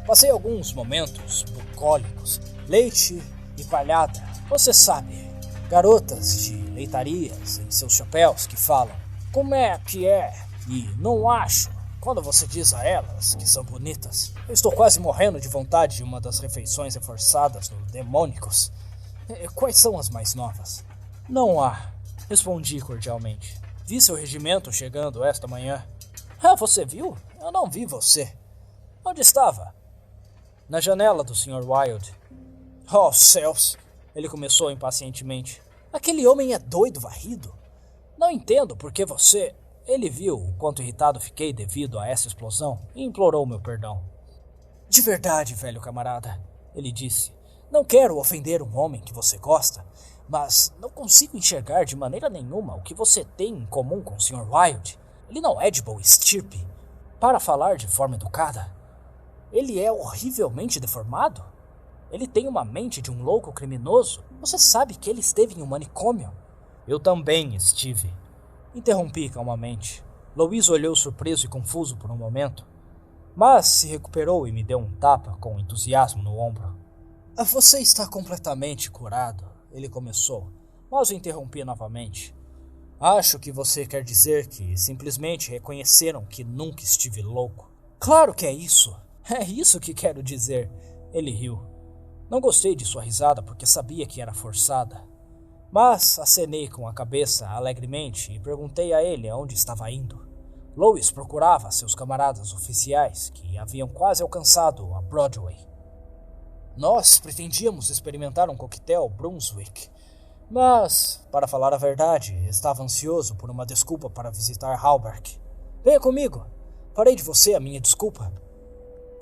"Passei alguns momentos bucólicos, leite e palhada. Você sabe, garotas de leitarias em seus chapéus que falam 'como é que é?' e 'não acho' quando você diz a elas que são bonitas. Eu estou quase morrendo de vontade de uma das refeições reforçadas no Demônicos. Quais são as mais novas?" "Não há", respondi cordialmente. "Vi seu regimento chegando esta manhã." "Ah, você viu? Eu não vi você." "Onde estava?" "Na janela do Sr. Wilde." "Oh, céus!" ele começou impacientemente. "Aquele homem é doido varrido. Não entendo por que você..." Ele viu o quanto irritado fiquei devido a essa explosão e implorou meu perdão. "De verdade, velho camarada," ele disse. "Não quero ofender um homem que você gosta, mas não consigo enxergar de maneira nenhuma o que você tem em comum com o Sr. Wilde. Ele não é de boa estirpe. Para falar de forma educada, ele é horrivelmente deformado. Ele tem uma mente de um louco criminoso. Você sabe que ele esteve em um manicômio." "Eu também estive." Interrompi calmamente. Louis olhou surpreso e confuso por um momento, mas se recuperou e me deu um tapa com entusiasmo no ombro. "Você está completamente curado," ele começou, mas o interrompi novamente. "Acho que você quer dizer que simplesmente reconheceram que nunca estive louco." "Claro que é isso. É isso que quero dizer." Ele riu. Não gostei de sua risada porque sabia que era forçada, mas acenei com a cabeça alegremente e perguntei a ele aonde estava indo. Louis procurava seus camaradas oficiais que haviam quase alcançado a Broadway. Nós pretendíamos experimentar um coquetel Brunswick, mas, para falar a verdade, estava ansioso por uma desculpa para visitar Hallberg. "Venha comigo. Farei de você a minha desculpa."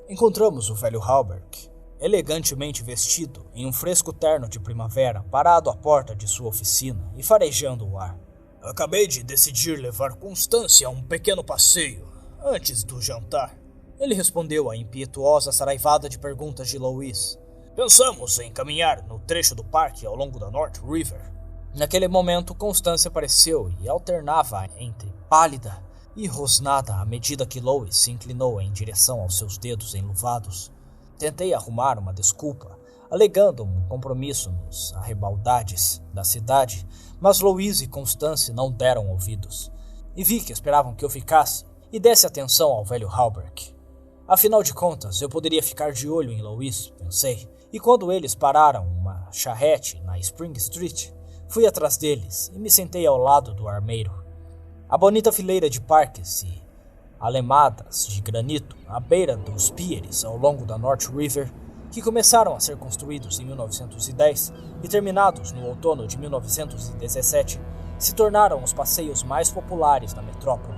Encontramos o velho Hallberg, elegantemente vestido em um fresco terno de primavera, parado à porta de sua oficina e farejando o ar. "Acabei de decidir levar Constância a um pequeno passeio antes do jantar," ele respondeu à impietuosa saraivada de perguntas de Louis. "Pensamos em caminhar no trecho do parque ao longo da North River." Naquele momento, Constância apareceu e alternava entre pálida e rosnada à medida que Louis se inclinou em direção aos seus dedos enluvados. Tentei arrumar uma desculpa, alegando um compromisso nos arrebaldades da cidade, mas Louis e Constance não deram ouvidos, e vi que esperavam que eu ficasse e desse atenção ao velho Hallberg. Afinal de contas, eu poderia ficar de olho em Louis, pensei, e quando eles pararam uma charrete na Spring Street, fui atrás deles e me sentei ao lado do armeiro. A bonita fileira de parques e alemadas de granito à beira dos pieres ao longo da North River, que começaram a ser construídos em 1910 e terminados no outono de 1917, se tornaram os passeios mais populares da metrópole.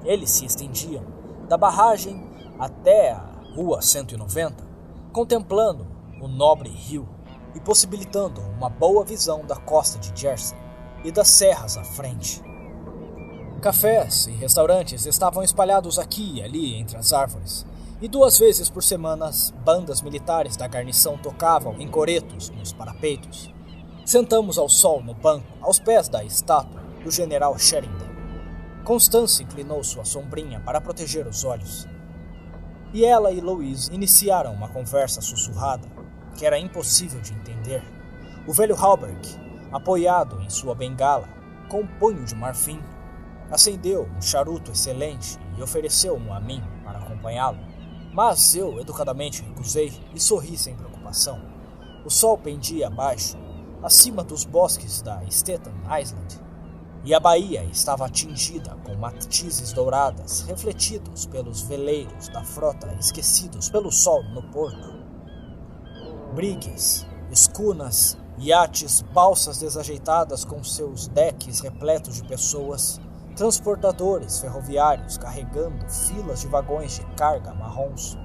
Eles se estendiam da barragem até a Rua 190, contemplando o nobre rio e possibilitando uma boa visão da costa de Jersey e das serras à frente. Cafés e restaurantes estavam espalhados aqui e ali entre as árvores, e 2 vezes por semana bandas militares da guarnição tocavam em coretos nos parapeitos. Sentamos ao sol no banco, aos pés da estátua do general Sheridan. Constance inclinou sua sombrinha para proteger os olhos. E ela e Louise iniciaram uma conversa sussurrada, que era impossível de entender. O velho Halberg, apoiado em sua bengala, com um punho de marfim, acendeu um charuto excelente e ofereceu-o a mim para acompanhá-lo. Mas eu educadamente recusei e sorri sem preocupação. O sol pendia abaixo, acima dos bosques da Staten Island, e a baía estava tingida com matizes douradas refletidos pelos veleiros da frota esquecidos pelo sol no porto. Brigues, escunas, iates, balsas desajeitadas com seus deques repletos de pessoas, transportadores ferroviários carregando filas de vagões de carga marrons,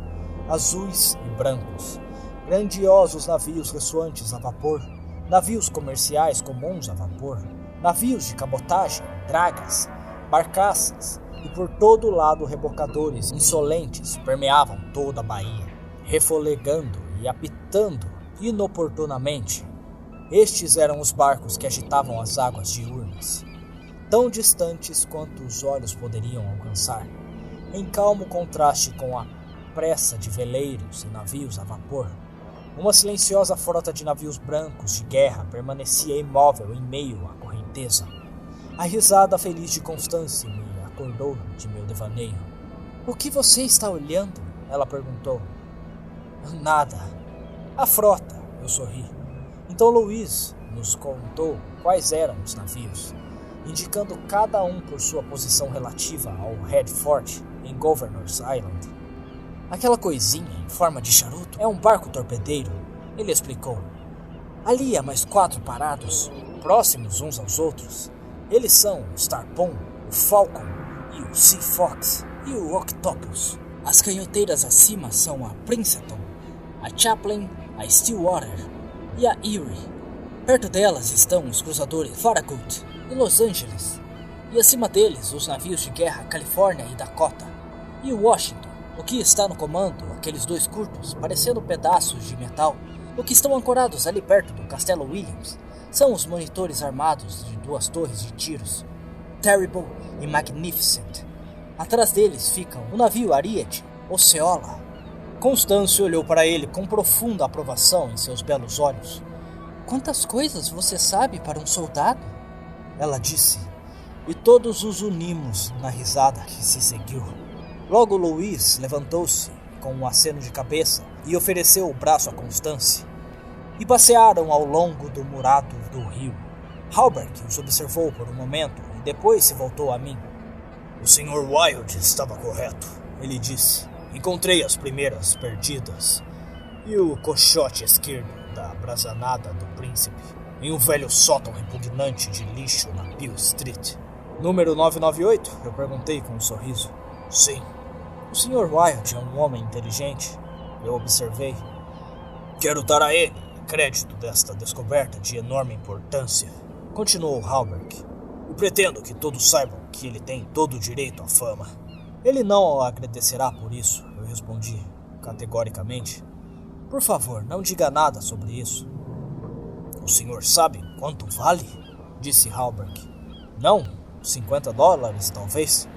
azuis e brancos, grandiosos navios ressoantes a vapor, navios comerciais comuns a vapor, navios de cabotagem, dragas, barcaças e por todo lado rebocadores insolentes permeavam toda a baía, refolegando e apitando inoportunamente. Estes eram os barcos que agitavam as águas diurnas, tão distantes quanto os olhos poderiam alcançar, em calmo contraste com a pressa de veleiros e navios a vapor. Uma silenciosa frota de navios brancos de guerra permanecia imóvel em meio à correnteza. A risada feliz de Constance me acordou de meu devaneio. "O que você está olhando?" ela perguntou. "Nada. A frota," eu sorri. Então Louise nos contou quais eram os navios, indicando cada um por sua posição relativa ao Red Fort em Governor's Island. "Aquela coisinha em forma de charuto é um barco torpedeiro," ele explicou. "Ali há mais 4 parados, próximos uns aos outros. Eles são o Starpom, o Falcon e o Sea Fox e o Octopus. As canhoteiras acima são a Princeton, a Chaplin, a Stillwater e a Erie. Perto delas estão os cruzadores Farragut e Los Angeles, e acima deles os navios de guerra Califórnia e Dakota, e o Washington. O que está no comando, aqueles 2 curtos, parecendo pedaços de metal, o que estão ancorados ali perto do Castelo Williams, são os monitores armados de 2 torres de tiros, Terrible e Magnificent. Atrás deles ficam o navio Ariete, Osceola." Constance olhou para ele com profunda aprovação em seus belos olhos. "Quantas coisas você sabe para um soldado?" ela disse, e todos os unimos na risada que se seguiu. Logo Louise levantou-se com um aceno de cabeça e ofereceu o braço a Constance, e passearam ao longo do murado do rio. Halberg os observou por um momento e depois se voltou a mim. "O Sr. Wilde estava correto," ele disse. "Encontrei as primeiras perdidas e o cochote esquerdo da brazanada do príncipe em um velho sótão repugnante de lixo na Peel Street." "Número 998? Eu perguntei com um sorriso. "Sim." "O Sr. Wilde é um homem inteligente," eu observei. "Quero dar a ele crédito desta descoberta de enorme importância," continuou Halberg. "E pretendo que todos saibam que ele tem todo o direito à fama." "Ele não agradecerá por isso," eu respondi categoricamente. "Por favor, não diga nada sobre isso." "O senhor sabe quanto vale?" disse Halberg. "Não, $50, talvez."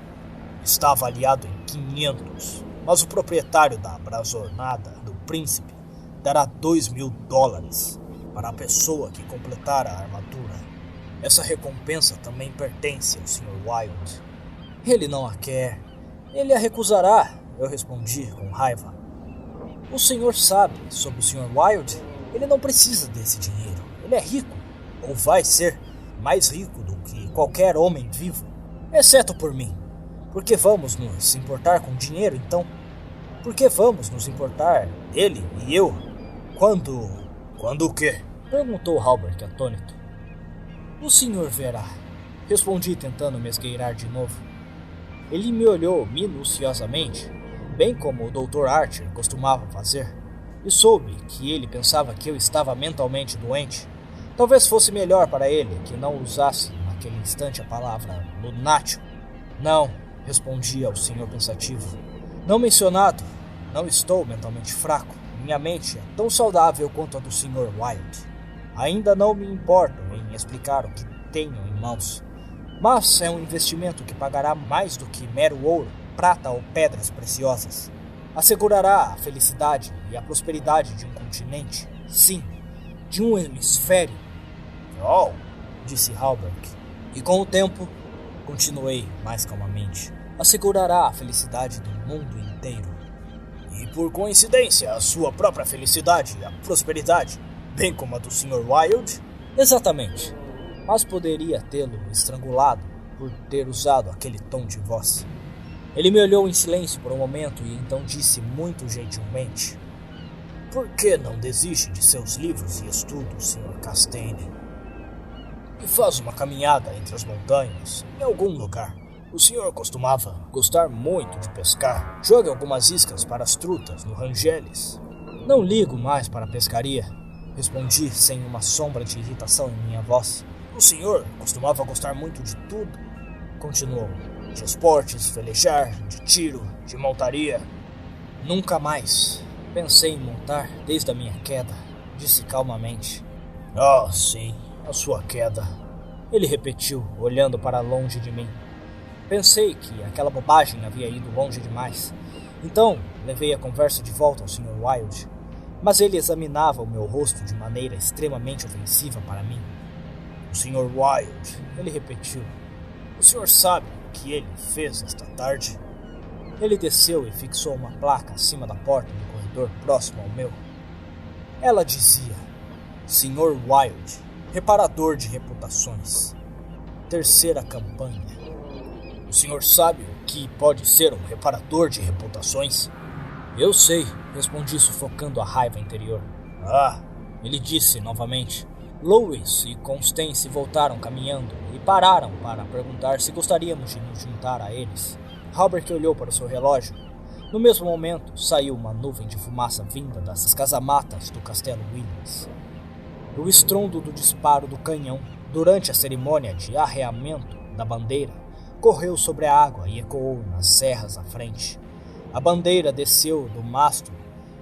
"Está avaliado em 500, mas o proprietário da brazonada do príncipe dará $2.000 para a pessoa que completar a armadura. Essa recompensa também pertence ao Sr. Wilde." "Ele não a quer. Ele a recusará," eu respondi com raiva. "O senhor sabe sobre o Sr. Wilde? Ele não precisa desse dinheiro. Ele é rico, ou vai ser mais rico do que qualquer homem vivo, exceto por mim. Por que vamos nos importar com dinheiro, então? Por que vamos nos importar ele e eu? Quando o quê?" perguntou Halberg atônito. "O senhor verá," respondi tentando me esgueirar de novo. Ele me olhou minuciosamente, bem como o Dr. Archer costumava fazer, e soube que ele pensava que eu estava mentalmente doente. Talvez fosse melhor para ele que não usasse naquele instante a palavra lunático. "Não," respondi ao senhor pensativo. "Não mencionado. Não estou mentalmente fraco. Minha mente é tão saudável quanto a do Sr. Wilde. Ainda não me importo em explicar o que tenho em mãos, mas é um investimento que pagará mais do que mero ouro, prata ou pedras preciosas. Assegurará a felicidade e a prosperidade de um continente, sim, de um hemisfério. Oh, disse Halberg. E com o tempo, continuei mais calmamente, assegurará a felicidade do mundo inteiro. E por coincidência, a sua própria felicidade e a prosperidade, bem como a do Sr. Wilde? Exatamente. Mas poderia tê-lo estrangulado por ter usado aquele tom de voz. Ele me olhou em silêncio por um momento e então disse muito gentilmente: Por que não desiste de seus livros e estudos, Sr. Castaigne? E faz uma caminhada entre as montanhas, em algum lugar. O senhor costumava gostar muito de pescar. Jogue algumas iscas para as trutas no Rangeles. Não ligo mais para a pescaria, respondi sem uma sombra de irritação em minha voz. O senhor costumava gostar muito de tudo, continuou. De esportes, velejar, de tiro, de montaria. Nunca mais pensei em montar desde a minha queda, disse calmamente. Ah, sim, a sua queda, ele repetiu, olhando para longe de mim. Pensei que aquela bobagem havia ido longe demais. Então, levei a conversa de volta ao Sr. Wilde, mas ele examinava o meu rosto de maneira extremamente ofensiva para mim. O Sr. Wilde, ele repetiu. O senhor sabe o que ele fez esta tarde? Ele desceu e fixou uma placa acima da porta do corredor próximo ao meu. Ela dizia: Sr. Wilde, reparador de reputações. Terceira campanha. O senhor sabe o que pode ser um reparador de reputações? Eu sei, respondi sufocando a raiva interior. Ah, ele disse novamente. Louis e Constance voltaram caminhando e pararam para perguntar se gostaríamos de nos juntar a eles. Halberg olhou para o seu relógio. No mesmo momento, saiu uma nuvem de fumaça vinda das casamatas do Castelo Williams. O estrondo do disparo do canhão, durante a cerimônia de arreamento da bandeira, correu sobre a água e ecoou nas serras à frente. A bandeira desceu do mastro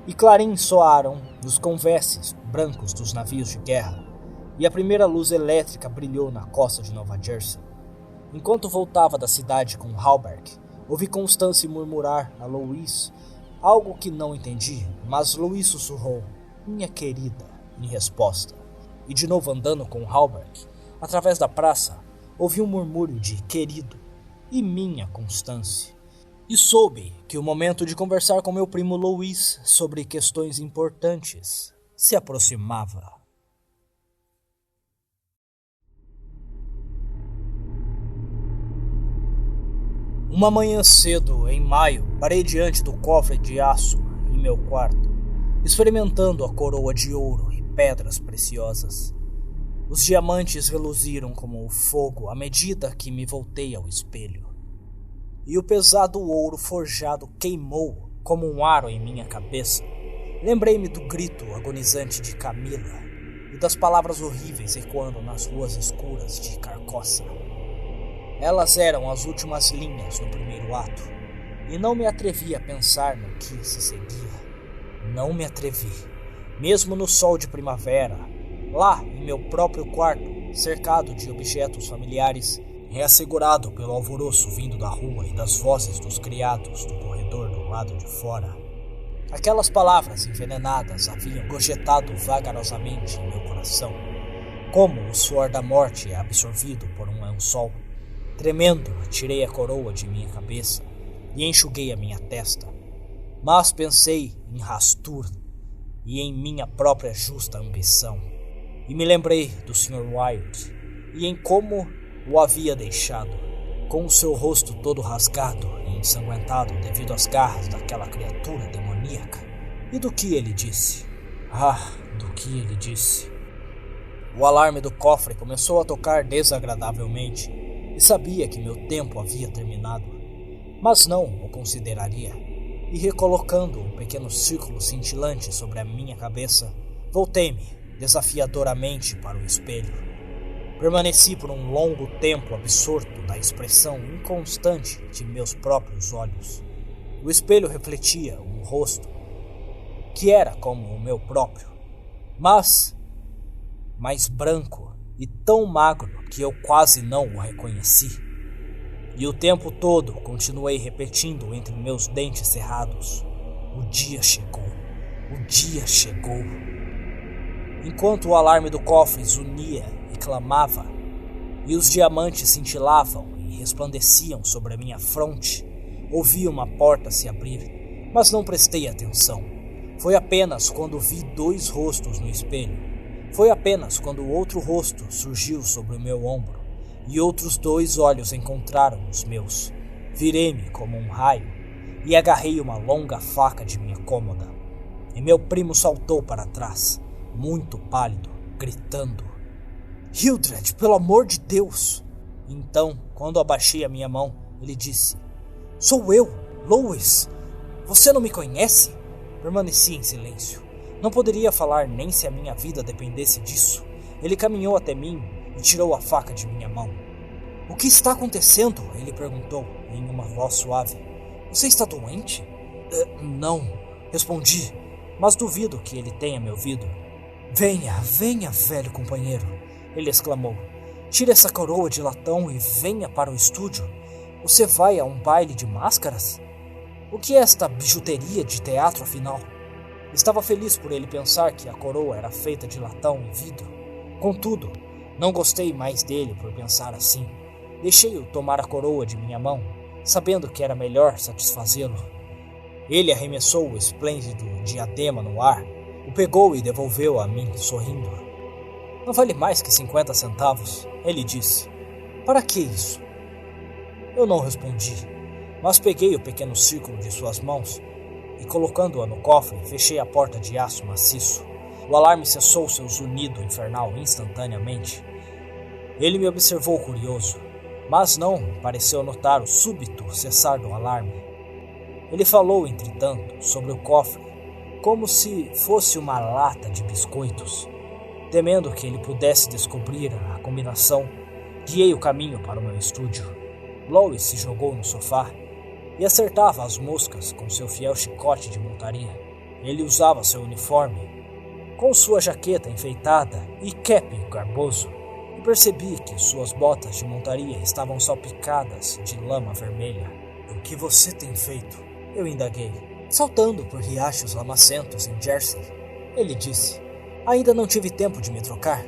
e clarins soaram nos conveses brancos dos navios de guerra, e a primeira luz elétrica brilhou na costa de Nova Jersey. Enquanto voltava da cidade com Halberg, ouvi Constance murmurar a Louise algo que não entendi, mas Louise sussurrou, minha querida, em resposta. E de novo andando com Halberg, através da praça, ouvi um murmúrio de querido e minha Constance. E soube que o momento de conversar com meu primo Louis sobre questões importantes se aproximava. Uma manhã cedo, em maio, parei diante do cofre de aço em meu quarto, experimentando a coroa de ouro e pedras preciosas. Os diamantes reluziram como o fogo à medida que me voltei ao espelho. E o pesado ouro forjado queimou como um aro em minha cabeça. Lembrei-me do grito agonizante de Camila e das palavras horríveis ecoando nas ruas escuras de Carcossa. Elas eram as últimas linhas no primeiro ato, e não me atrevi a pensar no que se seguia. Não me atrevi, mesmo no sol de primavera, lá em meu próprio quarto, cercado de objetos familiares, reassegurado pelo alvoroço vindo da rua e das vozes dos criados do corredor do lado de fora. Aquelas palavras envenenadas haviam projetado vagarosamente em meu coração, como o suor da morte é absorvido por um lençol. Tremendo, tirei a coroa de minha cabeça e enxuguei a minha testa. Mas pensei em Rastur e em minha própria justa ambição. E me lembrei do Sr. Wilde e em como o havia deixado, com o seu rosto todo rasgado e ensanguentado devido às garras daquela criatura demoníaca. E do que ele disse? Ah, do que ele disse. O alarme do cofre começou a tocar desagradavelmente e sabia que meu tempo havia terminado, mas não o consideraria. E recolocando um pequeno círculo cintilante sobre a minha cabeça, voltei-me desafiadoramente para o espelho. Permaneci por um longo tempo absorto na expressão inconstante de meus próprios olhos. O espelho refletia um rosto que era como o meu próprio, mas mais branco e tão magro que eu quase não o reconheci. E o tempo todo continuei repetindo entre meus dentes cerrados: O dia chegou. O dia chegou. Enquanto o alarme do cofre zunia e clamava, e os diamantes cintilavam e resplandeciam sobre a minha fronte, ouvi uma porta se abrir, mas não prestei atenção. Foi apenas quando vi 2 rostos no espelho. Foi apenas quando o outro rosto surgiu sobre o meu ombro e outros 2 olhos encontraram os meus. Virei-me como um raio e agarrei uma longa faca de minha cômoda. E meu primo saltou para trás, muito pálido, gritando: "Hildred, pelo amor de Deus!" Então, quando abaixei a minha mão, ele disse: "Sou eu, Lois. Você não me conhece?" Permaneci em silêncio. Não poderia falar nem se a minha vida dependesse disso. Ele caminhou até mim e tirou a faca de minha mão. "O que está acontecendo?" ele perguntou em uma voz suave. "Você está doente?" Não, respondi, mas duvido que ele tenha me ouvido. Venha, velho companheiro", ele exclamou. "Tire essa coroa de latão e venha para o estúdio. Você vai a um baile de máscaras? O que é esta bijuteria de teatro, afinal?" Estava feliz por ele pensar que a coroa era feita de latão e vidro. Contudo, não gostei mais dele por pensar assim. Deixei-o tomar a coroa de minha mão, sabendo que era melhor satisfazê-lo. Ele arremessou o esplêndido diadema no ar, o pegou e devolveu a mim, sorrindo. "Não vale mais que 50 centavos", ele disse. "Para que isso?" Eu não respondi, mas peguei o pequeno círculo de suas mãos e, colocando-a no cofre, fechei a porta de aço maciço. O alarme cessou seu zunido infernal instantaneamente. Ele me observou curioso, mas não pareceu notar o súbito cessar do alarme. Ele falou, entretanto, sobre o cofre, como se fosse uma lata de biscoitos. Temendo que ele pudesse descobrir a combinação, guiei o caminho para o meu estúdio. Lois se jogou no sofá e acertava as moscas com seu fiel chicote de montaria. Ele usava seu uniforme, com sua jaqueta enfeitada e cap garboso, e percebi que suas botas de montaria estavam salpicadas de lama vermelha. "O que você tem feito?" eu indaguei. "Saltando por riachos lamacentos em Jersey", ele disse. "Ainda não tive tempo de me trocar.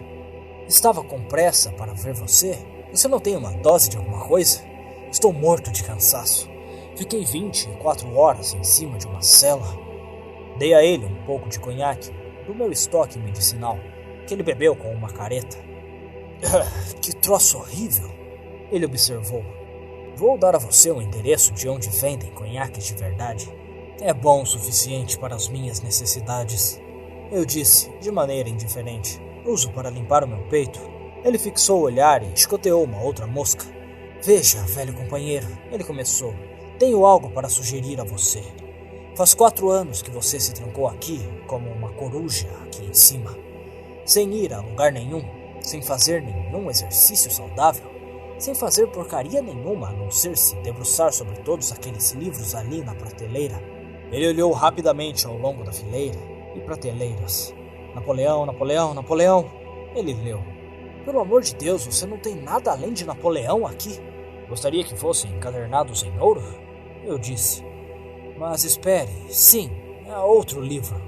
Estava com pressa para ver você. Você não tem uma dose de alguma coisa? Estou morto de cansaço. Fiquei 24 horas em cima de uma cela." Dei a ele um pouco de conhaque do meu estoque medicinal, que ele bebeu com uma careta. "Que troço horrível", ele observou. "Vou dar a você um endereço de onde vendem conhaques de verdade. É bom o suficiente para as minhas necessidades", eu disse, de maneira indiferente. "Uso para limpar o meu peito." Ele fixou o olhar e chicoteou uma outra mosca. "Veja, velho companheiro", ele começou. "Tenho algo para sugerir a você. Faz 4 anos que você se trancou aqui, como uma coruja aqui em cima, sem ir a lugar nenhum, sem fazer nenhum exercício saudável, sem fazer porcaria nenhuma a não ser se debruçar sobre todos aqueles livros ali na prateleira." Ele olhou rapidamente ao longo da fileira e prateleiras. "Napoleão, Napoleão, Napoleão", ele leu. "Pelo amor de Deus, você não tem nada além de Napoleão aqui?" "Gostaria que fossem encadernados em ouro?" eu disse. "Mas espere, sim, há outro livro.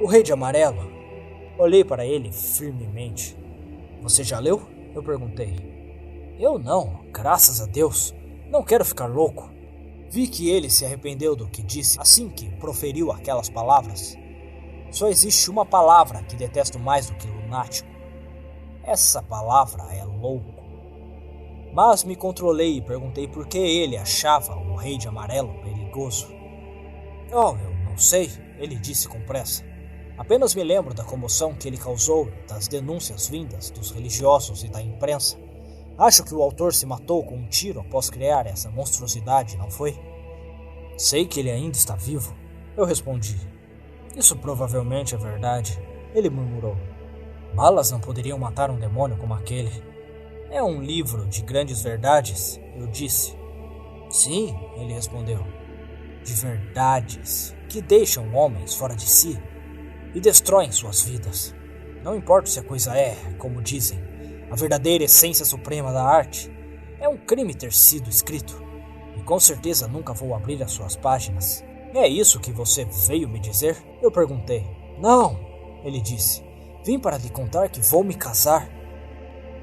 O Rei de Amarelo." Olhei para ele firmemente. "Você já leu?" eu perguntei. "Eu não, graças a Deus. Não quero ficar louco." Vi que ele se arrependeu do que disse assim que proferiu aquelas palavras. Só existe uma palavra que detesto mais do que lunático. Essa palavra é louco. Mas me controlei e perguntei por que ele achava o Rei de Amarelo perigoso. "Oh, eu não sei", ele disse com pressa. "Apenas me lembro da comoção que ele causou, das denúncias vindas dos religiosos e da imprensa. Acho que o autor se matou com um tiro após criar essa monstruosidade, não foi?" "Sei que ele ainda está vivo", eu respondi. "Isso provavelmente é verdade", ele murmurou. "Balas não poderiam matar um demônio como aquele." "É um livro de grandes verdades", eu disse. "Sim", ele respondeu. "De verdades que deixam homens fora de si e destroem suas vidas. Não importa se a coisa é, como dizem, a verdadeira essência suprema da arte. É um crime ter sido escrito, e com certeza nunca vou abrir as suas páginas. É isso que você veio me dizer? Eu perguntei. Não, ele disse. Vim para lhe contar que vou me casar.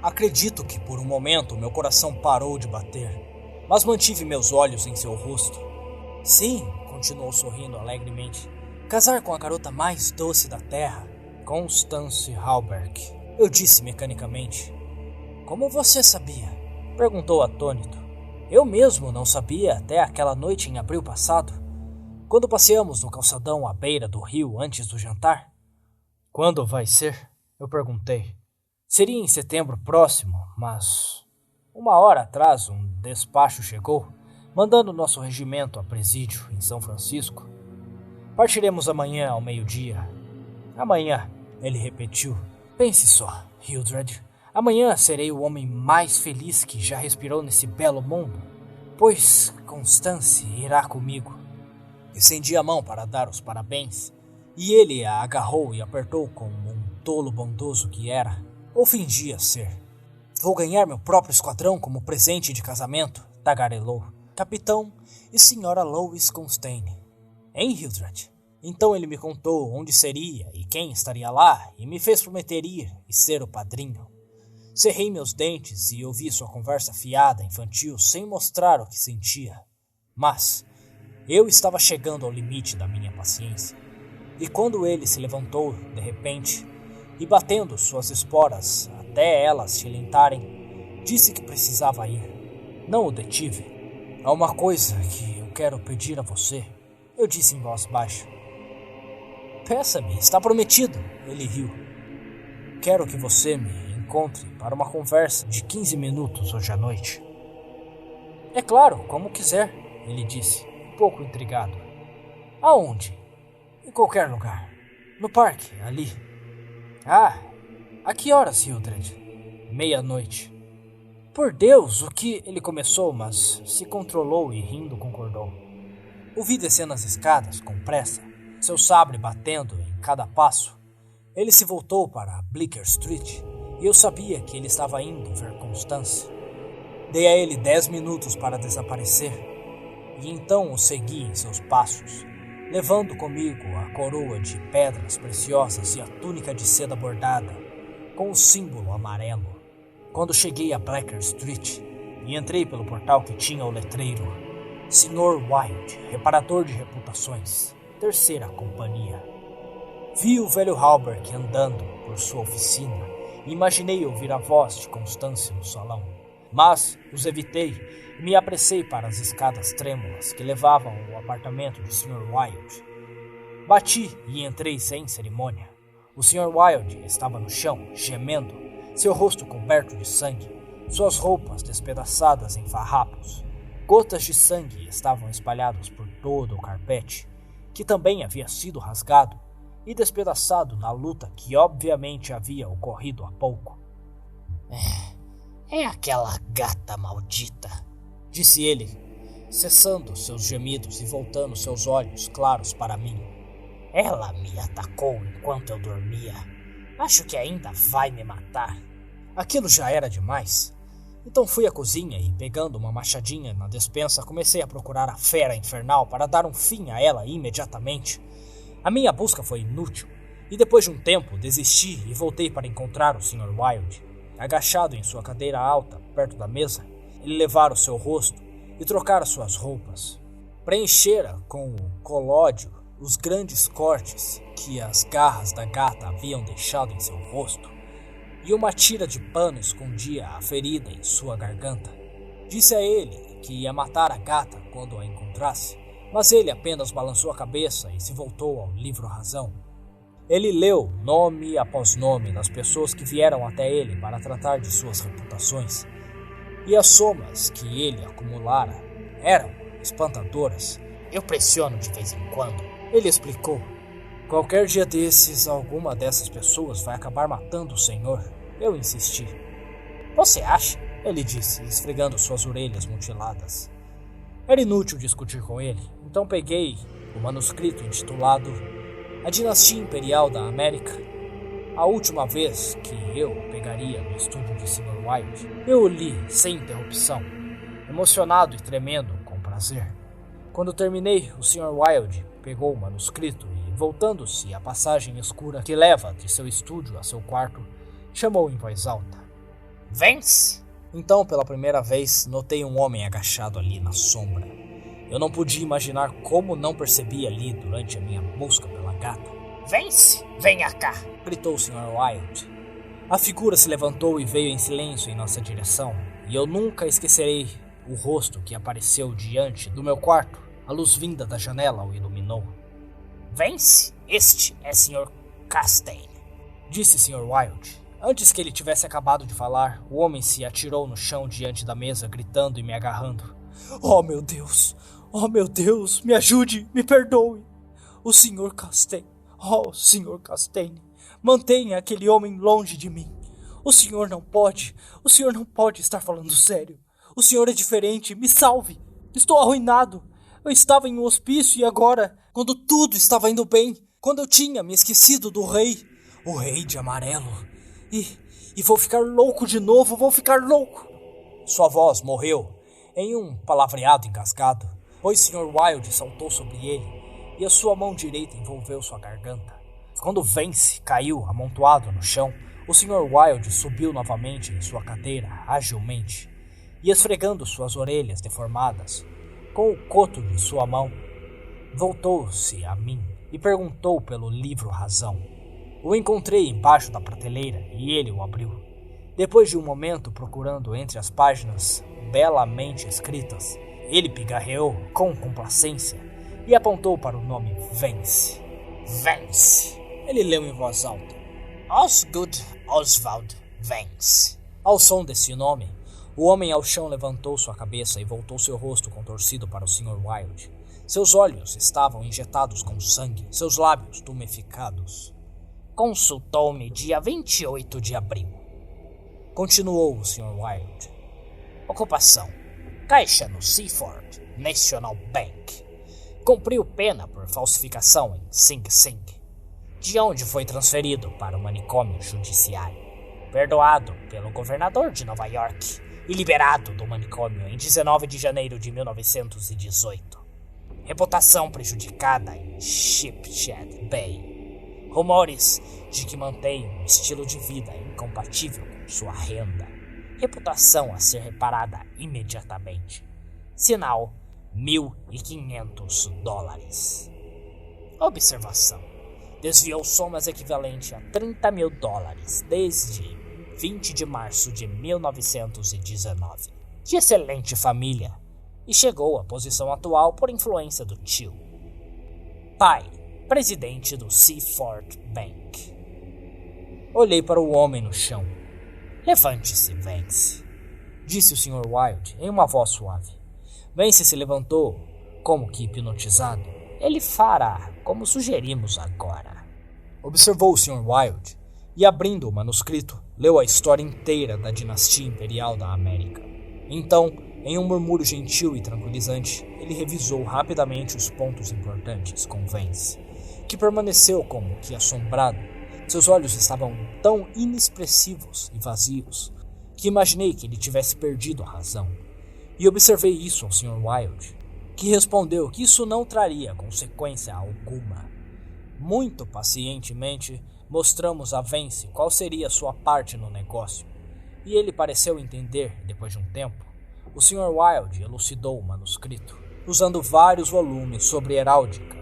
Acredito que por um momento meu coração parou de bater, mas mantive meus olhos em seu rosto. Sim, continuou sorrindo alegremente. Casar com a garota mais doce da terra, Constance Halberg. Eu disse mecanicamente. Como você sabia? Perguntou atônito. Eu mesmo não sabia até aquela noite em abril passado, quando passeamos no calçadão à beira do rio antes do jantar. Quando vai ser? Eu perguntei. Seria em setembro próximo, mas 1 hora atrás um despacho chegou, mandando nosso regimento a presídio em São Francisco. Partiremos amanhã ao meio-dia. Amanhã, ele repetiu. Pense só, Hildred. Amanhã serei o homem mais feliz que já respirou nesse belo mundo, pois Constance irá comigo. Estendi a mão para dar os parabéns, e ele a agarrou e apertou como um tolo bondoso que era, ou fingia ser. Vou ganhar meu próprio esquadrão como presente de casamento, tagarelou. Capitão e Sra. Lois Constane. Hein, Hildred? Então ele me contou onde seria e quem estaria lá, e me fez prometer ir e ser o padrinho. Cerrei meus dentes e ouvi sua conversa fiada, infantil, sem mostrar o que sentia. Mas eu estava chegando ao limite da minha paciência. E quando ele se levantou, de repente, e batendo suas esporas até elas tilintarem, disse que precisava ir. Não o detive. Há uma coisa que eu quero pedir a você, eu disse em voz baixa. Peça-me, está prometido, ele riu. Quero que você me encontre para uma conversa de 15 minutos hoje à noite. É claro, como quiser, ele disse, um pouco intrigado. Aonde? Em qualquer lugar. No parque, ali. Ah, a que horas, Hildred? 00:30. Por Deus, o que... Ele começou, mas se controlou e rindo concordou. O vi descendo as escadas com pressa, seu sabre batendo em cada passo. Ele se voltou para Bleecker Street e eu sabia que ele estava indo ver Constance. Dei a ele 10 minutos para desaparecer e então o segui em seus passos, levando comigo a coroa de pedras preciosas e a túnica de seda bordada com o símbolo amarelo. Quando cheguei a Bleecker Street e entrei pelo portal que tinha o letreiro Sr. Wilde, reparador de reputações, 3ª companhia. Vi o velho Halberg andando por sua oficina e imaginei ouvir a voz de Constance no salão. Mas os evitei e me apressei para as escadas trêmulas que levavam ao apartamento do Sr. Wilde. Bati e entrei sem cerimônia. O Sr. Wilde estava no chão, gemendo, seu rosto coberto de sangue, suas roupas despedaçadas em farrapos. Gotas de sangue estavam espalhadas por todo o carpete, que também havia sido rasgado e despedaçado na luta que obviamente havia ocorrido há pouco. É aquela gata maldita, disse ele, cessando seus gemidos e voltando seus olhos claros para mim. Ela me atacou enquanto eu dormia. Acho que ainda vai me matar. Aquilo já era demais. Então fui à cozinha e, pegando uma machadinha na despensa, comecei a procurar a fera infernal para dar um fim a ela imediatamente. A minha busca foi inútil, e depois de um tempo desisti e voltei para encontrar o Sr. Wilde. Agachado em sua cadeira alta, perto da mesa, ele levara o seu rosto e trocara suas roupas. Preenchera com o colódio os grandes cortes que as garras da gata haviam deixado em seu rosto, e uma tira de pano escondia a ferida em sua garganta. Disse a ele que ia matar a gata quando a encontrasse, mas ele apenas balançou a cabeça e se voltou ao livro Razão. Ele leu nome após nome das pessoas que vieram até ele para tratar de suas reputações, e as somas que ele acumulara eram espantadoras. Eu pressiono de vez em quando, ele explicou. Qualquer dia desses, alguma dessas pessoas vai acabar matando o senhor. Eu insisti. Você acha? Ele disse, esfregando suas orelhas mutiladas. Era inútil discutir com ele, então peguei o manuscrito intitulado A Dinastia Imperial da América. A última vez que eu pegaria no estúdio de Sr. Wilde, eu o li sem interrupção, emocionado e tremendo com prazer. Quando terminei, o Sr. Wilde pegou o manuscrito e, voltando-se à passagem escura que leva de seu estúdio a seu quarto, chamou em voz alta: Vence! Então, pela primeira vez, notei um homem agachado ali na sombra. Eu não podia imaginar como não percebi ali durante a minha busca pela gata. Vence! Venha cá! Gritou o Sr. Wilde. A figura se levantou e veio em silêncio em nossa direção, e eu nunca esquecerei o rosto que apareceu diante do meu quarto. A luz vinda da janela o iluminou. Vence! Este é Sr. Castaigne, disse Sr. Wilde. Antes que ele tivesse acabado de falar, o homem se atirou no chão diante da mesa, gritando e me agarrando. Oh, meu Deus! Oh, meu Deus! Me ajude! Me perdoe! O Sr. Castaigne! Oh, Sr. Castaigne! Mantenha aquele homem longe de mim! O senhor não pode estar falando sério! O senhor é diferente! Me salve! Estou arruinado! Eu estava em um hospício e agora, quando tudo estava indo bem, quando eu tinha me esquecido do rei, o rei de amarelo, e vou ficar louco de novo, vou ficar louco! Sua voz morreu em um palavreado engasgado, pois Sr. Wilde saltou sobre ele e a sua mão direita envolveu sua garganta. Quando Vence caiu amontoado no chão, o Sr. Wilde subiu novamente em sua cadeira agilmente e, esfregando suas orelhas deformadas com o coto de sua mão, voltou-se a mim e perguntou pelo livro Razão. O encontrei embaixo da prateleira e ele o abriu. Depois de um momento procurando entre as páginas belamente escritas, ele pigarreou com complacência e apontou para o nome Vence. Vence! Ele leu em voz alta. Osgood Oswald Vence. Ao som desse nome, o homem ao chão levantou sua cabeça e voltou seu rosto contorcido para o Sr. Wilde. Seus olhos estavam injetados com sangue, seus lábios tumeficados. Consultou-me dia 28 de abril. Continuou o Sr. Wilde. Ocupação: caixa no Seaford National Bank. Cumpriu pena por falsificação em Sing Sing, de onde foi transferido para o manicômio judiciário. Perdoado pelo governador de Nova York e liberado do manicômio em 19 de janeiro de 1918. Reputação prejudicada em Sheepshead Bay. Rumores de que mantém um estilo de vida incompatível com sua renda. Reputação a ser reparada imediatamente. Sinal: $1.500. Observação: desviou somas equivalentes a $30.000 desde 20 de março de 1919. De excelente família, e chegou à posição atual por influência do tio. Pai: presidente do Seaford Bank. Olhei para o homem no chão. Levante-se, Vence, disse o Sr. Wilde em uma voz suave. Vence se levantou, como que hipnotizado. Ele fará como sugerimos agora. Observou o Sr. Wilde e, abrindo o manuscrito, leu a história inteira da dinastia imperial da América. Então, em um murmúrio gentil e tranquilizante, ele revisou rapidamente os pontos importantes com Vence, que permaneceu como que assombrado. Seus olhos estavam tão inexpressivos e vazios que imaginei que ele tivesse perdido a razão. E observei isso ao Sr. Wilde, que respondeu que isso não traria consequência alguma. Muito pacientemente, mostramos a Vence qual seria sua parte no negócio, e ele pareceu entender depois de um tempo. O Sr. Wilde elucidou o manuscrito, usando vários volumes sobre heráldica,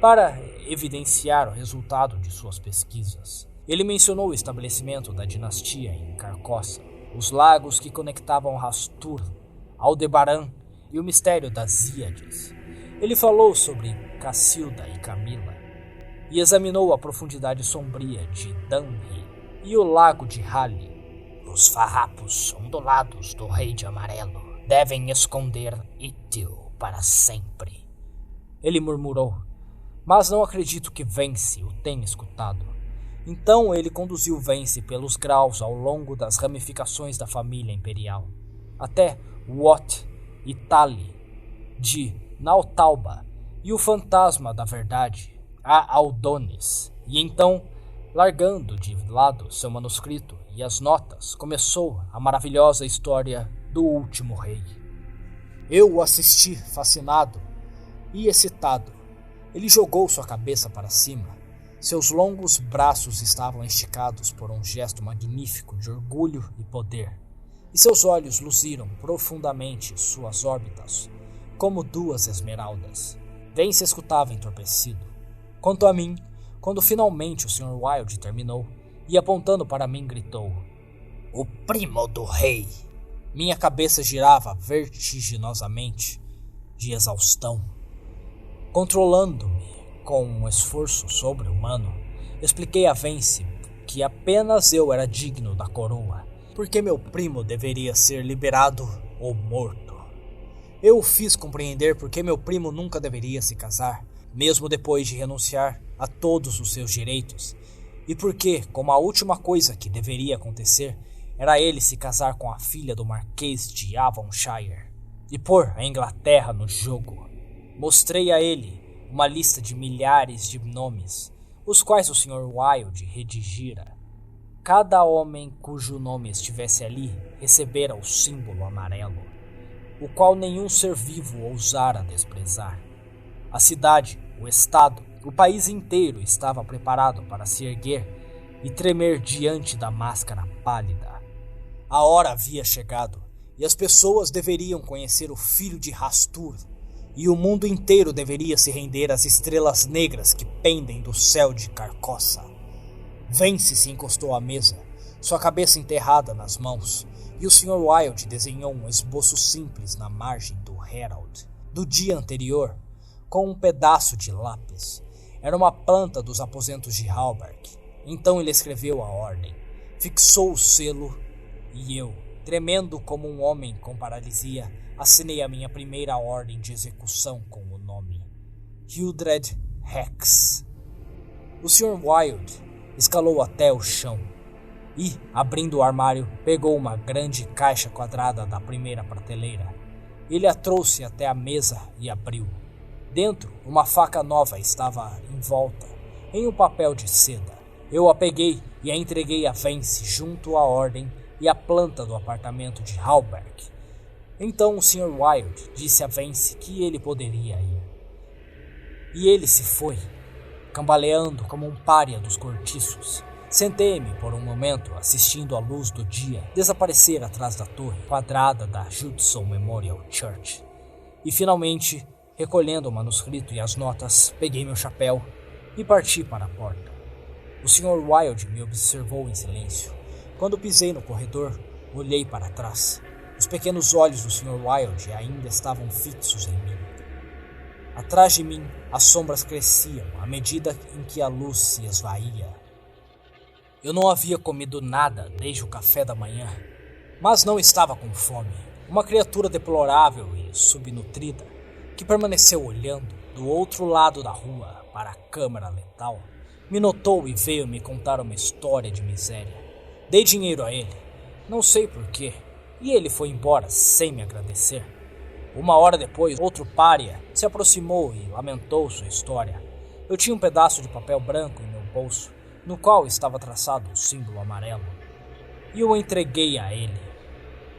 para evidenciar o resultado de suas pesquisas. Ele mencionou o estabelecimento da dinastia em Carcossa, os lagos que conectavam Rastur, Aldebaran e o mistério das Íades. Ele falou sobre Cacilda e Camila, e examinou a profundidade sombria de Dunrey e o lago de Hali. Os farrapos ondulados do Rei de Amarelo devem esconder Itil para sempre. Ele murmurou, mas não acredito que Vence o tenha escutado. Então ele conduziu Vence pelos graus ao longo das ramificações da família imperial, até Wat e Tali, de Nautauba e o fantasma da verdade, a Aldones, e então, largando de lado seu manuscrito e as notas, começou a maravilhosa história do último rei. Eu o assisti fascinado, E excitado, ele jogou sua cabeça para cima. Seus longos braços estavam esticados por um gesto magnífico de orgulho e poder, e seus olhos luziram profundamente suas órbitas, como duas esmeraldas. Vence escutava entorpecido. Quanto a mim, quando finalmente o Sr. Wilde terminou, e apontando para mim gritou: "O primo do rei!" Minha cabeça girava vertiginosamente, de exaustão. Controlando-me com um esforço sobre-humano, expliquei a Vence que apenas eu era digno da coroa, porque meu primo deveria ser liberado ou morto. Eu o fiz compreender porque meu primo nunca deveria se casar, mesmo depois de renunciar a todos os seus direitos, e porque, como a última coisa que deveria acontecer, era ele se casar com a filha do Marquês de Avonshire e pôr a Inglaterra no jogo. Mostrei a ele uma lista de milhares de nomes, os quais o Sr. Wilde redigira. Cada homem cujo nome estivesse ali recebera o símbolo amarelo, o qual nenhum ser vivo ousara desprezar. A cidade, o estado, o país inteiro estava preparado para se erguer e tremer diante da máscara pálida. A hora havia chegado, e as pessoas deveriam conhecer o filho de Hastur, e o mundo inteiro deveria se render às estrelas negras que pendem do céu de Carcossa. Vence se encostou à mesa, sua cabeça enterrada nas mãos, e o Sr. Wilde desenhou um esboço simples na margem do Herald, do dia anterior, com um pedaço de lápis. Era uma planta dos aposentos de Hallberg. Então ele escreveu a ordem, fixou o selo, e eu, tremendo como um homem com paralisia, assinei a minha primeira ordem de execução com o nome Hildred Hex. O Sr. Wilde escalou até o chão e, abrindo o armário, pegou uma grande caixa quadrada da primeira prateleira. Ele a trouxe até a mesa e abriu. Dentro, uma faca nova estava envolta em um papel de seda. Eu a peguei e a entreguei a Vence junto à ordem e à planta do apartamento de Hallberg. Então o Sr. Wilde disse a Vence que ele poderia ir. E ele se foi, cambaleando como um pária dos cortiços. Sentei-me por um momento assistindo a luz do dia desaparecer atrás da torre quadrada da Judson Memorial Church. E finalmente, recolhendo o manuscrito e as notas, peguei meu chapéu e parti para a porta. O Sr. Wilde me observou em silêncio. Quando pisei no corredor, olhei para trás. Os pequenos olhos do Sr. Wilde ainda estavam fixos em mim. Atrás de mim, as sombras cresciam à medida em que a luz se esvaía. Eu não havia comido nada desde o café da manhã, mas não estava com fome. Uma criatura deplorável e subnutrida, que permaneceu olhando do outro lado da rua para a câmara letal, me notou e veio me contar uma história de miséria. Dei dinheiro a ele, não sei porquê, e ele foi embora sem me agradecer. Uma hora depois, outro pária se aproximou e lamentou sua história. Eu tinha um pedaço de papel branco em meu bolso, no qual estava traçado o símbolo amarelo, e o entreguei a ele.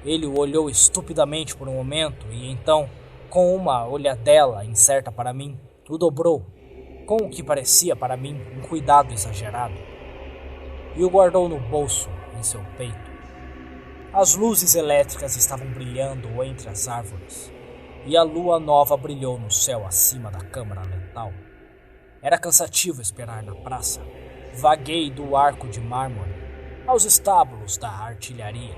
Ele o olhou estupidamente por um momento e então, com uma olhadela incerta para mim, o dobrou, com o que parecia para mim um cuidado exagerado, e o guardou no bolso em seu peito. As luzes elétricas estavam brilhando entre as árvores, e a lua nova brilhou no céu acima da câmara letal. Era cansativo esperar na praça. Vaguei do arco de mármore aos estábulos da artilharia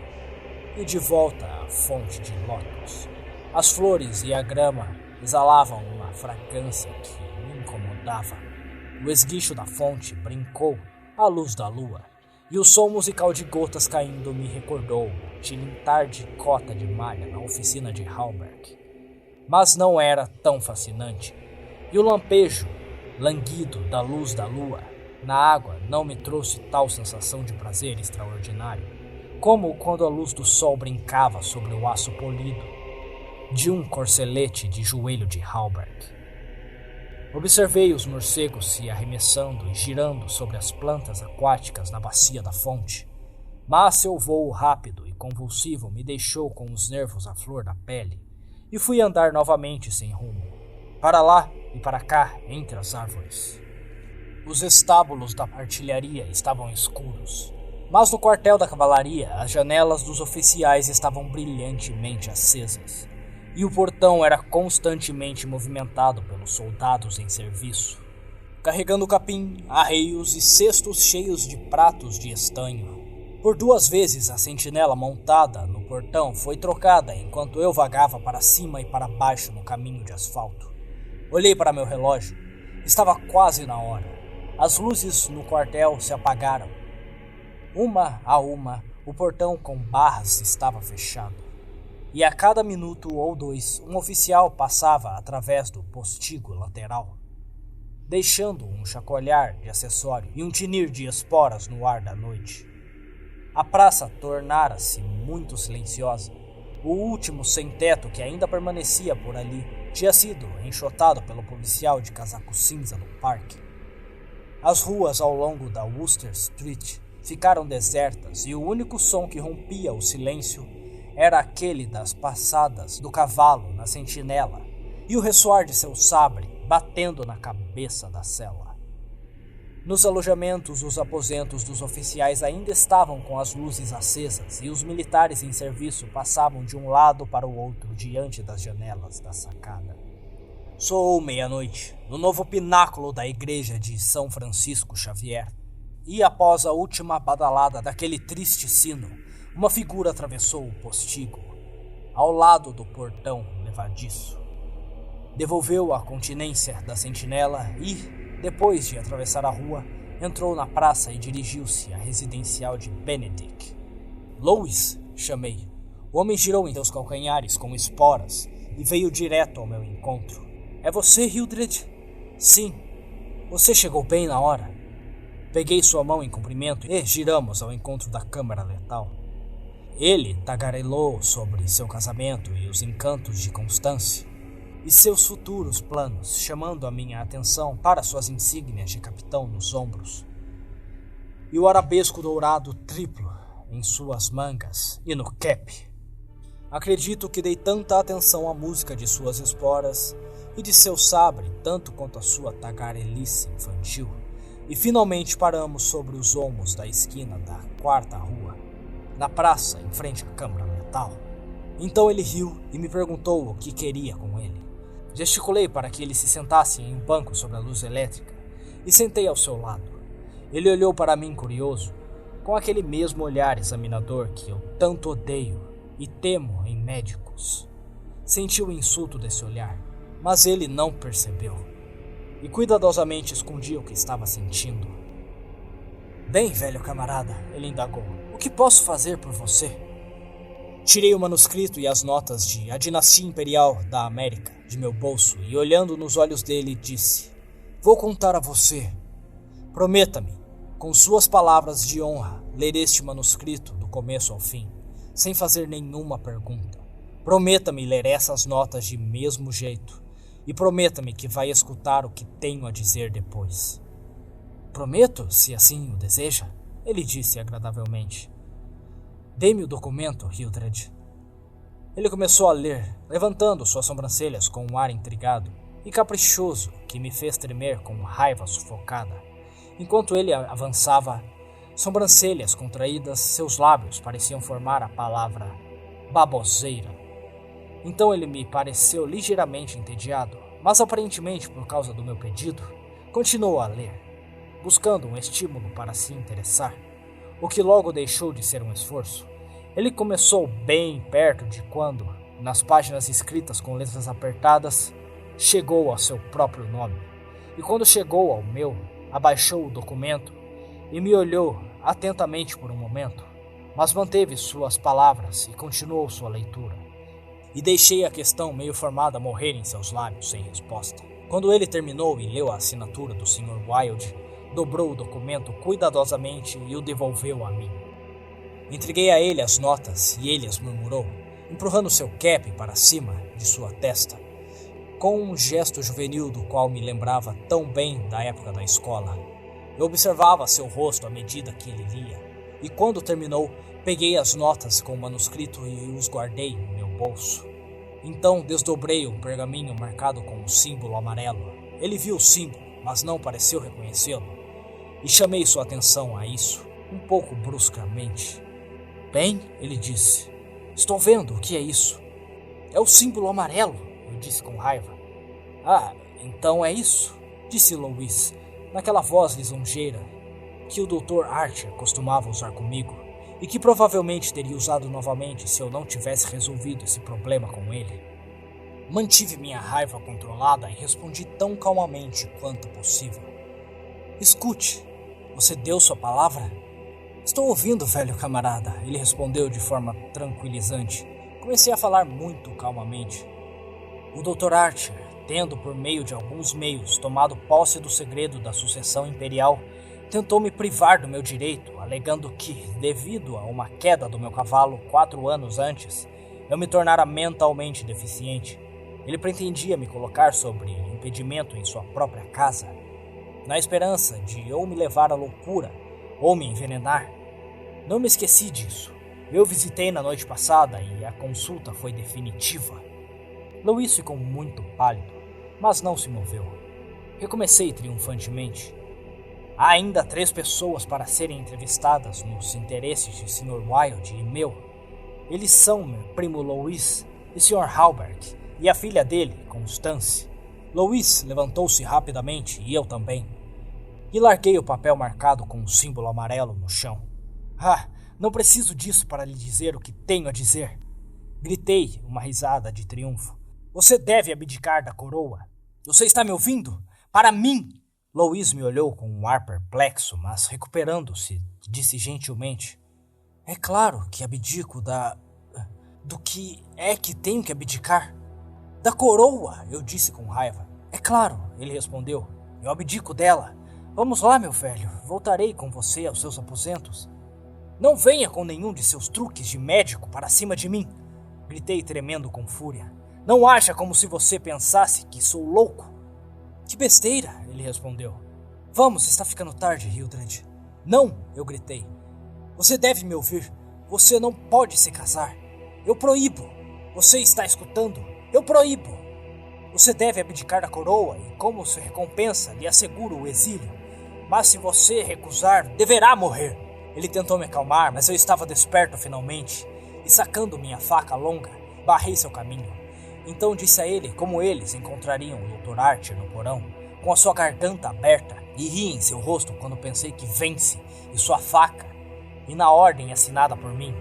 e de volta à fonte de lótus. As flores e a grama exalavam uma fragrância que me incomodava. O esguicho da fonte brincou à luz da lua, e o som musical de gotas caindo me recordou o tilintar de cota de malha na oficina de Hallberg. Mas não era tão fascinante, e o lampejo languido da luz da lua na água não me trouxe tal sensação de prazer extraordinário, como quando a luz do sol brincava sobre o aço polido de um corcelete de joelho de Hallberg. Observei os morcegos se arremessando e girando sobre as plantas aquáticas na bacia da fonte, mas seu vôo rápido e convulsivo me deixou com os nervos à flor da pele, e fui andar novamente sem rumo. para lá e para cá entre as árvores. Os estábulos da artilharia estavam escuros, mas no quartel da cavalaria as janelas dos oficiais estavam brilhantemente acesas, e o portão era constantemente movimentado pelos soldados em serviço, carregando capim, arreios e cestos cheios de pratos de estanho. Por 2 vezes a sentinela montada no portão foi trocada enquanto eu vagava para cima e para baixo no caminho de asfalto. Olhei para meu relógio. Estava quase na hora. As luzes no quartel se apagaram. Uma a uma, o portão com barras estava fechado. E a cada minuto ou 2, um oficial passava através do postigo lateral, deixando um chacoalhar de acessório e um tinir de esporas no ar da noite. A praça tornara-se muito silenciosa. O último sem-teto que ainda permanecia por ali tinha sido enxotado pelo policial de casaco cinza no parque. As ruas ao longo da Wooster Street ficaram desertas e o único som que rompia o silêncio era aquele das passadas do cavalo na sentinela e o ressoar de seu sabre batendo na cabeça da cela. Nos alojamentos, os aposentos dos oficiais ainda estavam com as luzes acesas e os militares em serviço passavam de um lado para o outro diante das janelas da sacada. Soou meia-noite, no novo pináculo da igreja de São Francisco Xavier, e após a última badalada daquele triste sino, uma figura atravessou o postigo, ao lado do portão levadiço. Devolveu a continência da sentinela e, depois de atravessar a rua, entrou na praça e dirigiu-se à residencial de Benedict. Louis, chamei. O homem girou em seus calcanhares com esporas e veio direto ao meu encontro. É você, Hildred? Sim. Você chegou bem na hora. Peguei sua mão em cumprimento e giramos ao encontro da câmara letal. Ele tagarelou sobre seu casamento e os encantos de Constance e seus futuros planos, chamando a minha atenção para suas insígnias de capitão nos ombros e o arabesco dourado triplo em suas mangas e no cap. Acredito que dei tanta atenção à música de suas esporas e de seu sabre, tanto quanto a sua tagarelice infantil, e finalmente paramos sobre os olmos da esquina da 4ª rua, na praça em frente à câmara metal. Então ele riu e me perguntou o que queria com ele. Gesticulei para que ele se sentasse em um banco sobre a luz elétrica e sentei ao seu lado. Ele olhou para mim curioso, com aquele mesmo olhar examinador que eu tanto odeio e temo em médicos. Senti o insulto desse olhar, mas ele não percebeu e cuidadosamente escondia o que estava sentindo. Bem, velho camarada, ele indagou, o que posso fazer por você? Tirei o manuscrito e as notas de A Dinastia Imperial da América de meu bolso e, olhando nos olhos dele, disse: Vou contar a você. Prometa-me, com suas palavras de honra, ler este manuscrito do começo ao fim, sem fazer nenhuma pergunta. Prometa-me ler essas notas de mesmo jeito e prometa-me que vai escutar o que tenho a dizer depois. Prometo, se assim o deseja, ele disse agradavelmente. Dê-me o documento, Hildred. Ele começou a ler, levantando suas sobrancelhas com um ar intrigado e caprichoso que me fez tremer com raiva sufocada. Enquanto ele avançava, sobrancelhas contraídas, seus lábios pareciam formar a palavra baboseira. Então ele me pareceu ligeiramente entediado, mas aparentemente por causa do meu pedido, continuou a ler, buscando um estímulo para se interessar, o que logo deixou de ser um esforço. Ele começou bem perto de quando, nas páginas escritas com letras apertadas, chegou ao seu próprio nome. E quando chegou ao meu, abaixou o documento e me olhou atentamente por um momento, mas manteve suas palavras e continuou sua leitura. E deixei a questão meio formada morrer em seus lábios sem resposta. Quando ele terminou e leu a assinatura do Sr. Wilde, dobrou o documento cuidadosamente e o devolveu a mim. Entreguei a ele as notas e ele as murmurou, empurrando seu cap para cima de sua testa, com um gesto juvenil do qual me lembrava tão bem da época da escola. Eu observava seu rosto à medida que ele lia, e quando terminou, peguei as notas com o manuscrito e os guardei no meu bolso. Então desdobrei um pergaminho marcado com um símbolo amarelo. Ele viu o símbolo, mas não pareceu reconhecê-lo, e chamei sua atenção a isso, um pouco bruscamente. Bem, ele disse, estou vendo, o que é isso? É o símbolo amarelo, eu disse com raiva. Ah, então é isso, disse Louis, naquela voz lisonjeira que o Dr. Archer costumava usar comigo, e que provavelmente teria usado novamente se eu não tivesse resolvido esse problema com ele. Mantive minha raiva controlada e respondi tão calmamente quanto possível. Escute, você deu sua palavra? Estou ouvindo, velho camarada, ele respondeu de forma tranquilizante. Comecei a falar muito calmamente. O Dr. Archer, tendo por meio de alguns meios tomado posse do segredo da sucessão imperial, tentou me privar do meu direito, alegando que, devido a uma queda do meu cavalo 4 anos antes, eu me tornara mentalmente deficiente. Ele pretendia me colocar sobre impedimento em sua própria casa, na esperança de ou me levar à loucura ou me envenenar. Não me esqueci disso. Eu visitei na noite passada e a consulta foi definitiva. Louis ficou muito pálido, mas não se moveu. Recomecei triunfantemente. Há ainda 3 pessoas para serem entrevistadas nos interesses de Sr. Wilde e meu. Eles são meu primo Louis e Sr. Halbert e a filha dele, Constance. Louis levantou-se rapidamente e eu também. E larguei o papel marcado com um símbolo amarelo no chão. Ah, não preciso disso para lhe dizer o que tenho a dizer. Gritei, uma risada de triunfo. Você deve abdicar da coroa. Você está me ouvindo? Para mim! Louis me olhou com um ar perplexo, mas recuperando-se, disse gentilmente. É claro que abdico do que é que tenho que abdicar? Da coroa, eu disse com raiva. É claro, ele respondeu. Eu abdico dela. Vamos lá, meu velho. Voltarei com você aos seus aposentos. Não venha com nenhum de seus truques de médico para cima de mim. Gritei tremendo com fúria. Não haja como se você pensasse que sou louco. Que besteira, ele respondeu. Vamos, está ficando tarde, Hildred. Não, eu gritei. Você deve me ouvir. Você não pode se casar. Eu proíbo. Você está escutando? Eu proíbo. Você deve abdicar da coroa e, como sua recompensa, lhe asseguro o exílio. Mas se você recusar, deverá morrer. Ele tentou me acalmar, mas eu estava desperto finalmente. E sacando minha faca longa, barrei seu caminho. Então disse a ele como eles encontrariam o Dr. Archer no porão, com a sua garganta aberta, e ri em seu rosto quando pensei que vence, e sua faca, e na ordem assinada por mim.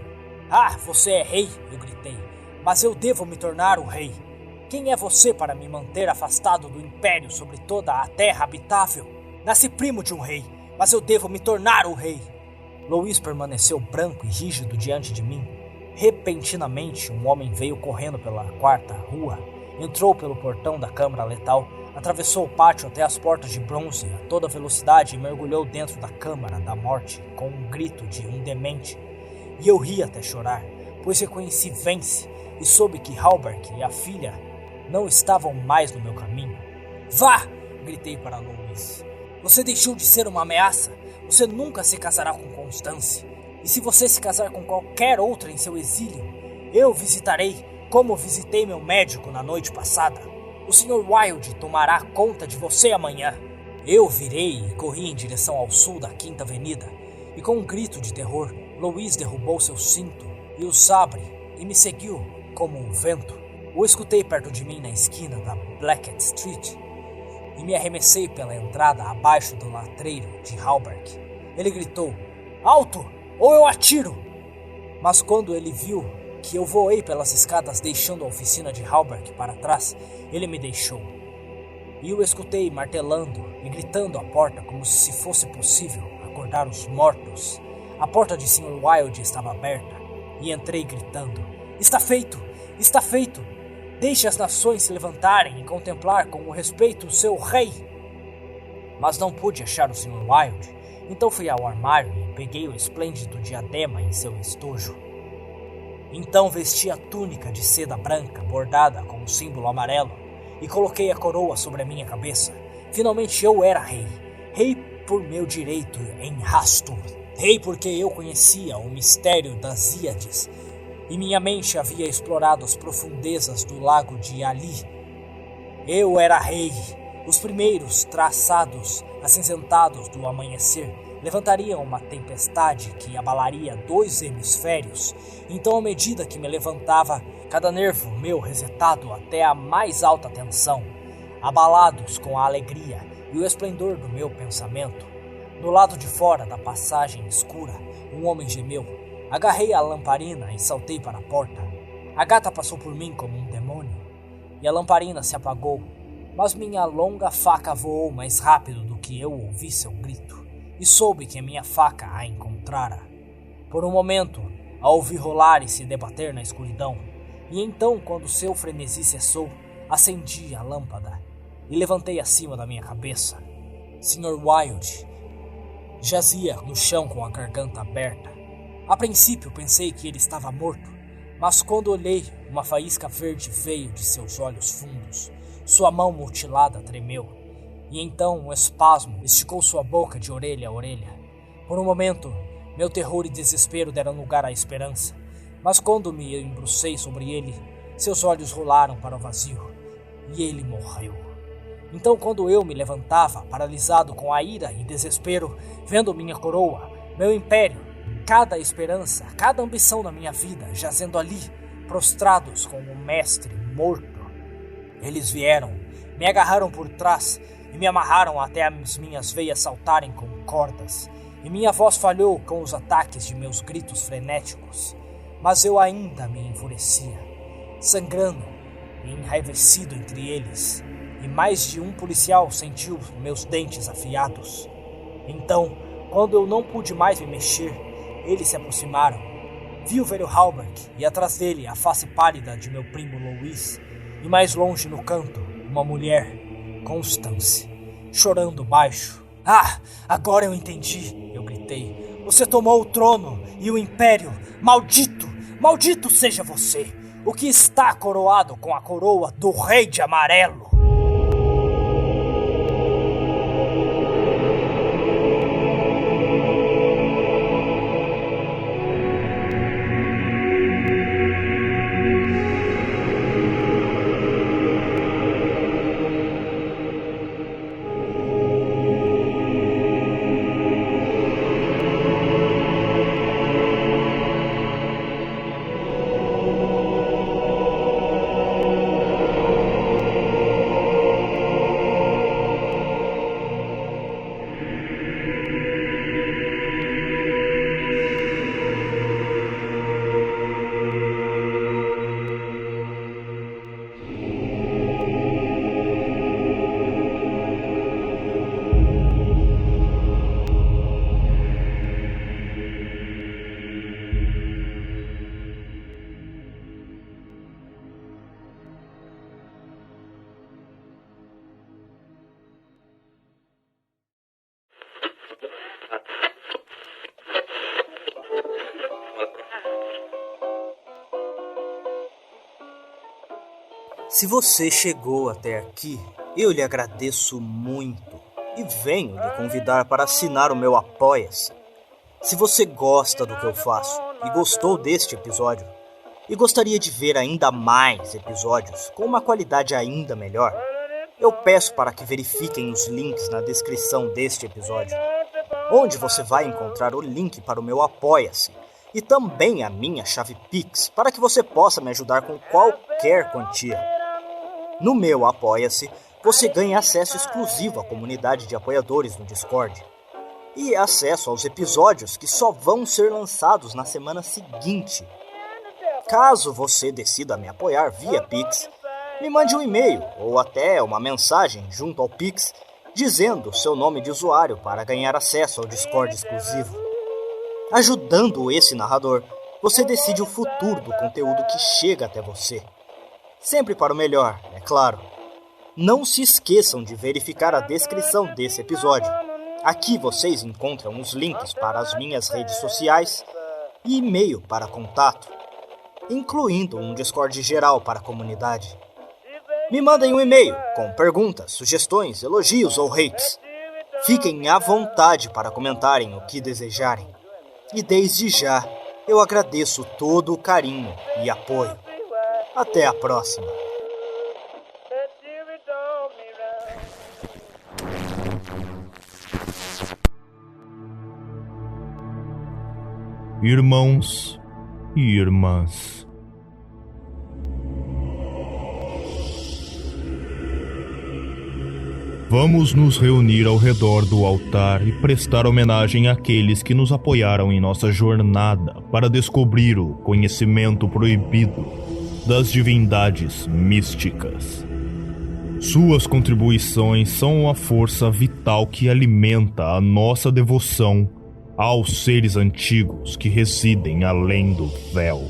Ah, você é rei, eu gritei, mas eu devo me tornar o rei. Quem é você para me manter afastado do império sobre toda a terra habitável? Nasci primo de um rei, mas eu devo me tornar o rei. Louis permaneceu branco e rígido diante de mim. Repentinamente, um homem veio correndo pela 4ª rua, entrou pelo portão da câmara letal, atravessou o pátio até as portas de bronze a toda velocidade e mergulhou dentro da câmara da morte com um grito de um demente. E eu ri até chorar, pois reconheci Vence e soube que Halbert e a filha não estavam mais no meu caminho. Vá! Gritei para Louis. Você deixou de ser uma ameaça. Você nunca se casará com Constance. E se você se casar com qualquer outra em seu exílio, eu visitarei como visitei meu médico na noite passada. O Sr. Wilde tomará conta de você amanhã. Eu virei e corri em direção ao sul da 5ª Avenida, e com um grito de terror, Louis derrubou seu cinto e o sabre e me seguiu como um vento. O escutei perto de mim na esquina da Blackett Street e me arremessei pela entrada abaixo do latreiro de Halbert. Ele gritou, alto, ou eu atiro! Mas quando ele viu que eu voei pelas escadas deixando a oficina de Halbert para trás, ele me deixou. E o escutei martelando e gritando à porta como se fosse possível acordar os mortos. A porta de Sr. Wilde estava aberta e entrei gritando, está feito! Está feito! Deixe as nações se levantarem e contemplar com respeito o seu rei! Mas não pude achar o Sr. Wilde, então fui ao armário e peguei o esplêndido diadema em seu estojo. Então vesti a túnica de seda branca bordada com o símbolo amarelo e coloquei a coroa sobre a minha cabeça. Finalmente eu era rei. Rei por meu direito em Hastur. Rei porque eu conhecia o mistério das Íades e minha mente havia explorado as profundezas do lago de Ali. Eu era rei. Os primeiros traçados acinzentados do amanhecer levantariam uma tempestade que abalaria 2 hemisférios. Então, à medida que me levantava, cada nervo meu resetado até a mais alta tensão, abalados com a alegria e o esplendor do meu pensamento, do lado de fora da passagem escura, um homem gemeu. Agarrei a lamparina e saltei para a porta. A gata passou por mim como um demônio, e a lamparina se apagou, mas minha longa faca voou mais rápido do que eu ouvi seu grito, e soube que a minha faca a encontrara. Por um momento, a ouvi rolar e se debater na escuridão, e então, quando seu frenesi cessou, acendi a lâmpada e levantei acima da minha cabeça. Sr. Wilde jazia no chão com a garganta aberta. A princípio pensei que ele estava morto, mas quando olhei, uma faísca verde veio de seus olhos fundos. Sua mão mutilada tremeu, e então um espasmo esticou sua boca de orelha a orelha. Por um momento, meu terror e desespero deram lugar à esperança, mas quando me embrucei sobre ele, seus olhos rolaram para o vazio, e ele morreu. Então, quando eu me levantava, paralisado com a ira e desespero, vendo minha coroa, meu império, cada esperança, cada ambição da minha vida, jazendo ali, prostrados com um mestre morto, eles vieram, me agarraram por trás e me amarraram até as minhas veias saltarem como cordas, e minha voz falhou com os ataques de meus gritos frenéticos, mas eu ainda me enfurecia, sangrando e enraivecido entre eles, e mais de um policial sentiu meus dentes afiados. Então, quando eu não pude mais me mexer, eles se aproximaram. Vi o velho Halbert e atrás dele a face pálida de meu primo Louis, e mais longe no canto, uma mulher, Constance, chorando baixo. Ah, agora eu entendi, eu gritei. Você tomou o trono e o império. Maldito, maldito seja você, o que está coroado com a coroa do Rei de Amarelo. Se você chegou até aqui, eu lhe agradeço muito e venho lhe convidar para assinar o meu Apoia-se. Se você gosta do que eu faço e gostou deste episódio e gostaria de ver ainda mais episódios com uma qualidade ainda melhor, eu peço para que verifiquem os links na descrição deste episódio, onde você vai encontrar o link para o meu Apoia-se e também a minha chave Pix para que você possa me ajudar com qualquer quantia. No meu Apoia-se, você ganha acesso exclusivo à comunidade de apoiadores no Discord e acesso aos episódios que só vão ser lançados na semana seguinte. Caso você decida me apoiar via Pix, me mande um e-mail ou até uma mensagem junto ao Pix dizendo seu nome de usuário para ganhar acesso ao Discord exclusivo. Ajudando esse narrador, você decide o futuro do conteúdo que chega até você. Sempre para o melhor, é claro. Não se esqueçam de verificar a descrição desse episódio. Aqui vocês encontram os links para as minhas redes sociais e e-mail para contato, incluindo um Discord geral para a comunidade. Me mandem um e-mail com perguntas, sugestões, elogios ou hates. Fiquem à vontade para comentarem o que desejarem. E desde já, Eu agradeço todo o carinho e apoio. Até a próxima. Irmãos e irmãs, vamos nos reunir ao redor do altar e prestar homenagem àqueles que nos apoiaram em nossa jornada para descobrir o conhecimento proibido das divindades místicas. Suas contribuições são a força vital que alimenta a nossa devoção aos seres antigos que residem além do véu.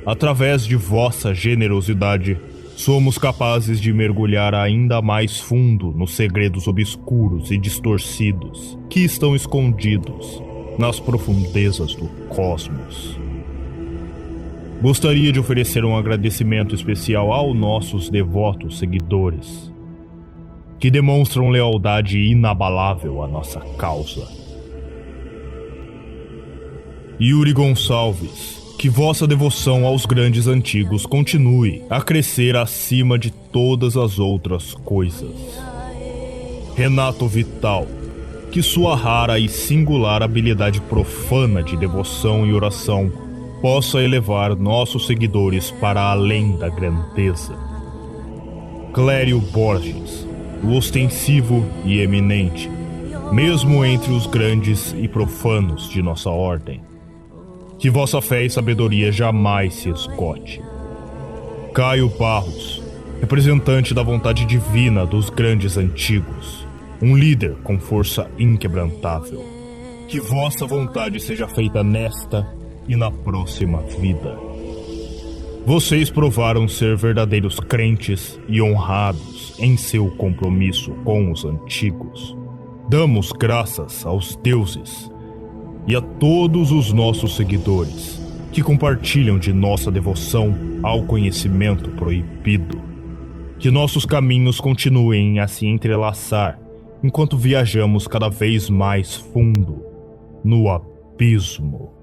Através de vossa generosidade, somos capazes de mergulhar ainda mais fundo nos segredos obscuros e distorcidos que estão escondidos nas profundezas do cosmos. Gostaria de oferecer um agradecimento especial aos nossos devotos seguidores, que demonstram lealdade inabalável à nossa causa. Yuri Gonçalves, que vossa devoção aos grandes antigos continue a crescer acima de todas as outras coisas. Renato Vital, que sua rara e singular habilidade profana de devoção e oração possa elevar nossos seguidores para além da grandeza. Clério Borges, o ostensivo e eminente, mesmo entre os grandes e profanos de nossa ordem. Que vossa fé e sabedoria jamais se esgote. Caio Barros, representante da vontade divina dos grandes antigos, um líder com força inquebrantável. Que vossa vontade seja feita nesta e na próxima vida. Vocês provaram ser verdadeiros crentes e honrados em seu compromisso com os antigos. Damos graças aos deuses e a todos os nossos seguidores que compartilham de nossa devoção ao conhecimento proibido. Que nossos caminhos continuem a se entrelaçar enquanto viajamos cada vez mais fundo no abismo.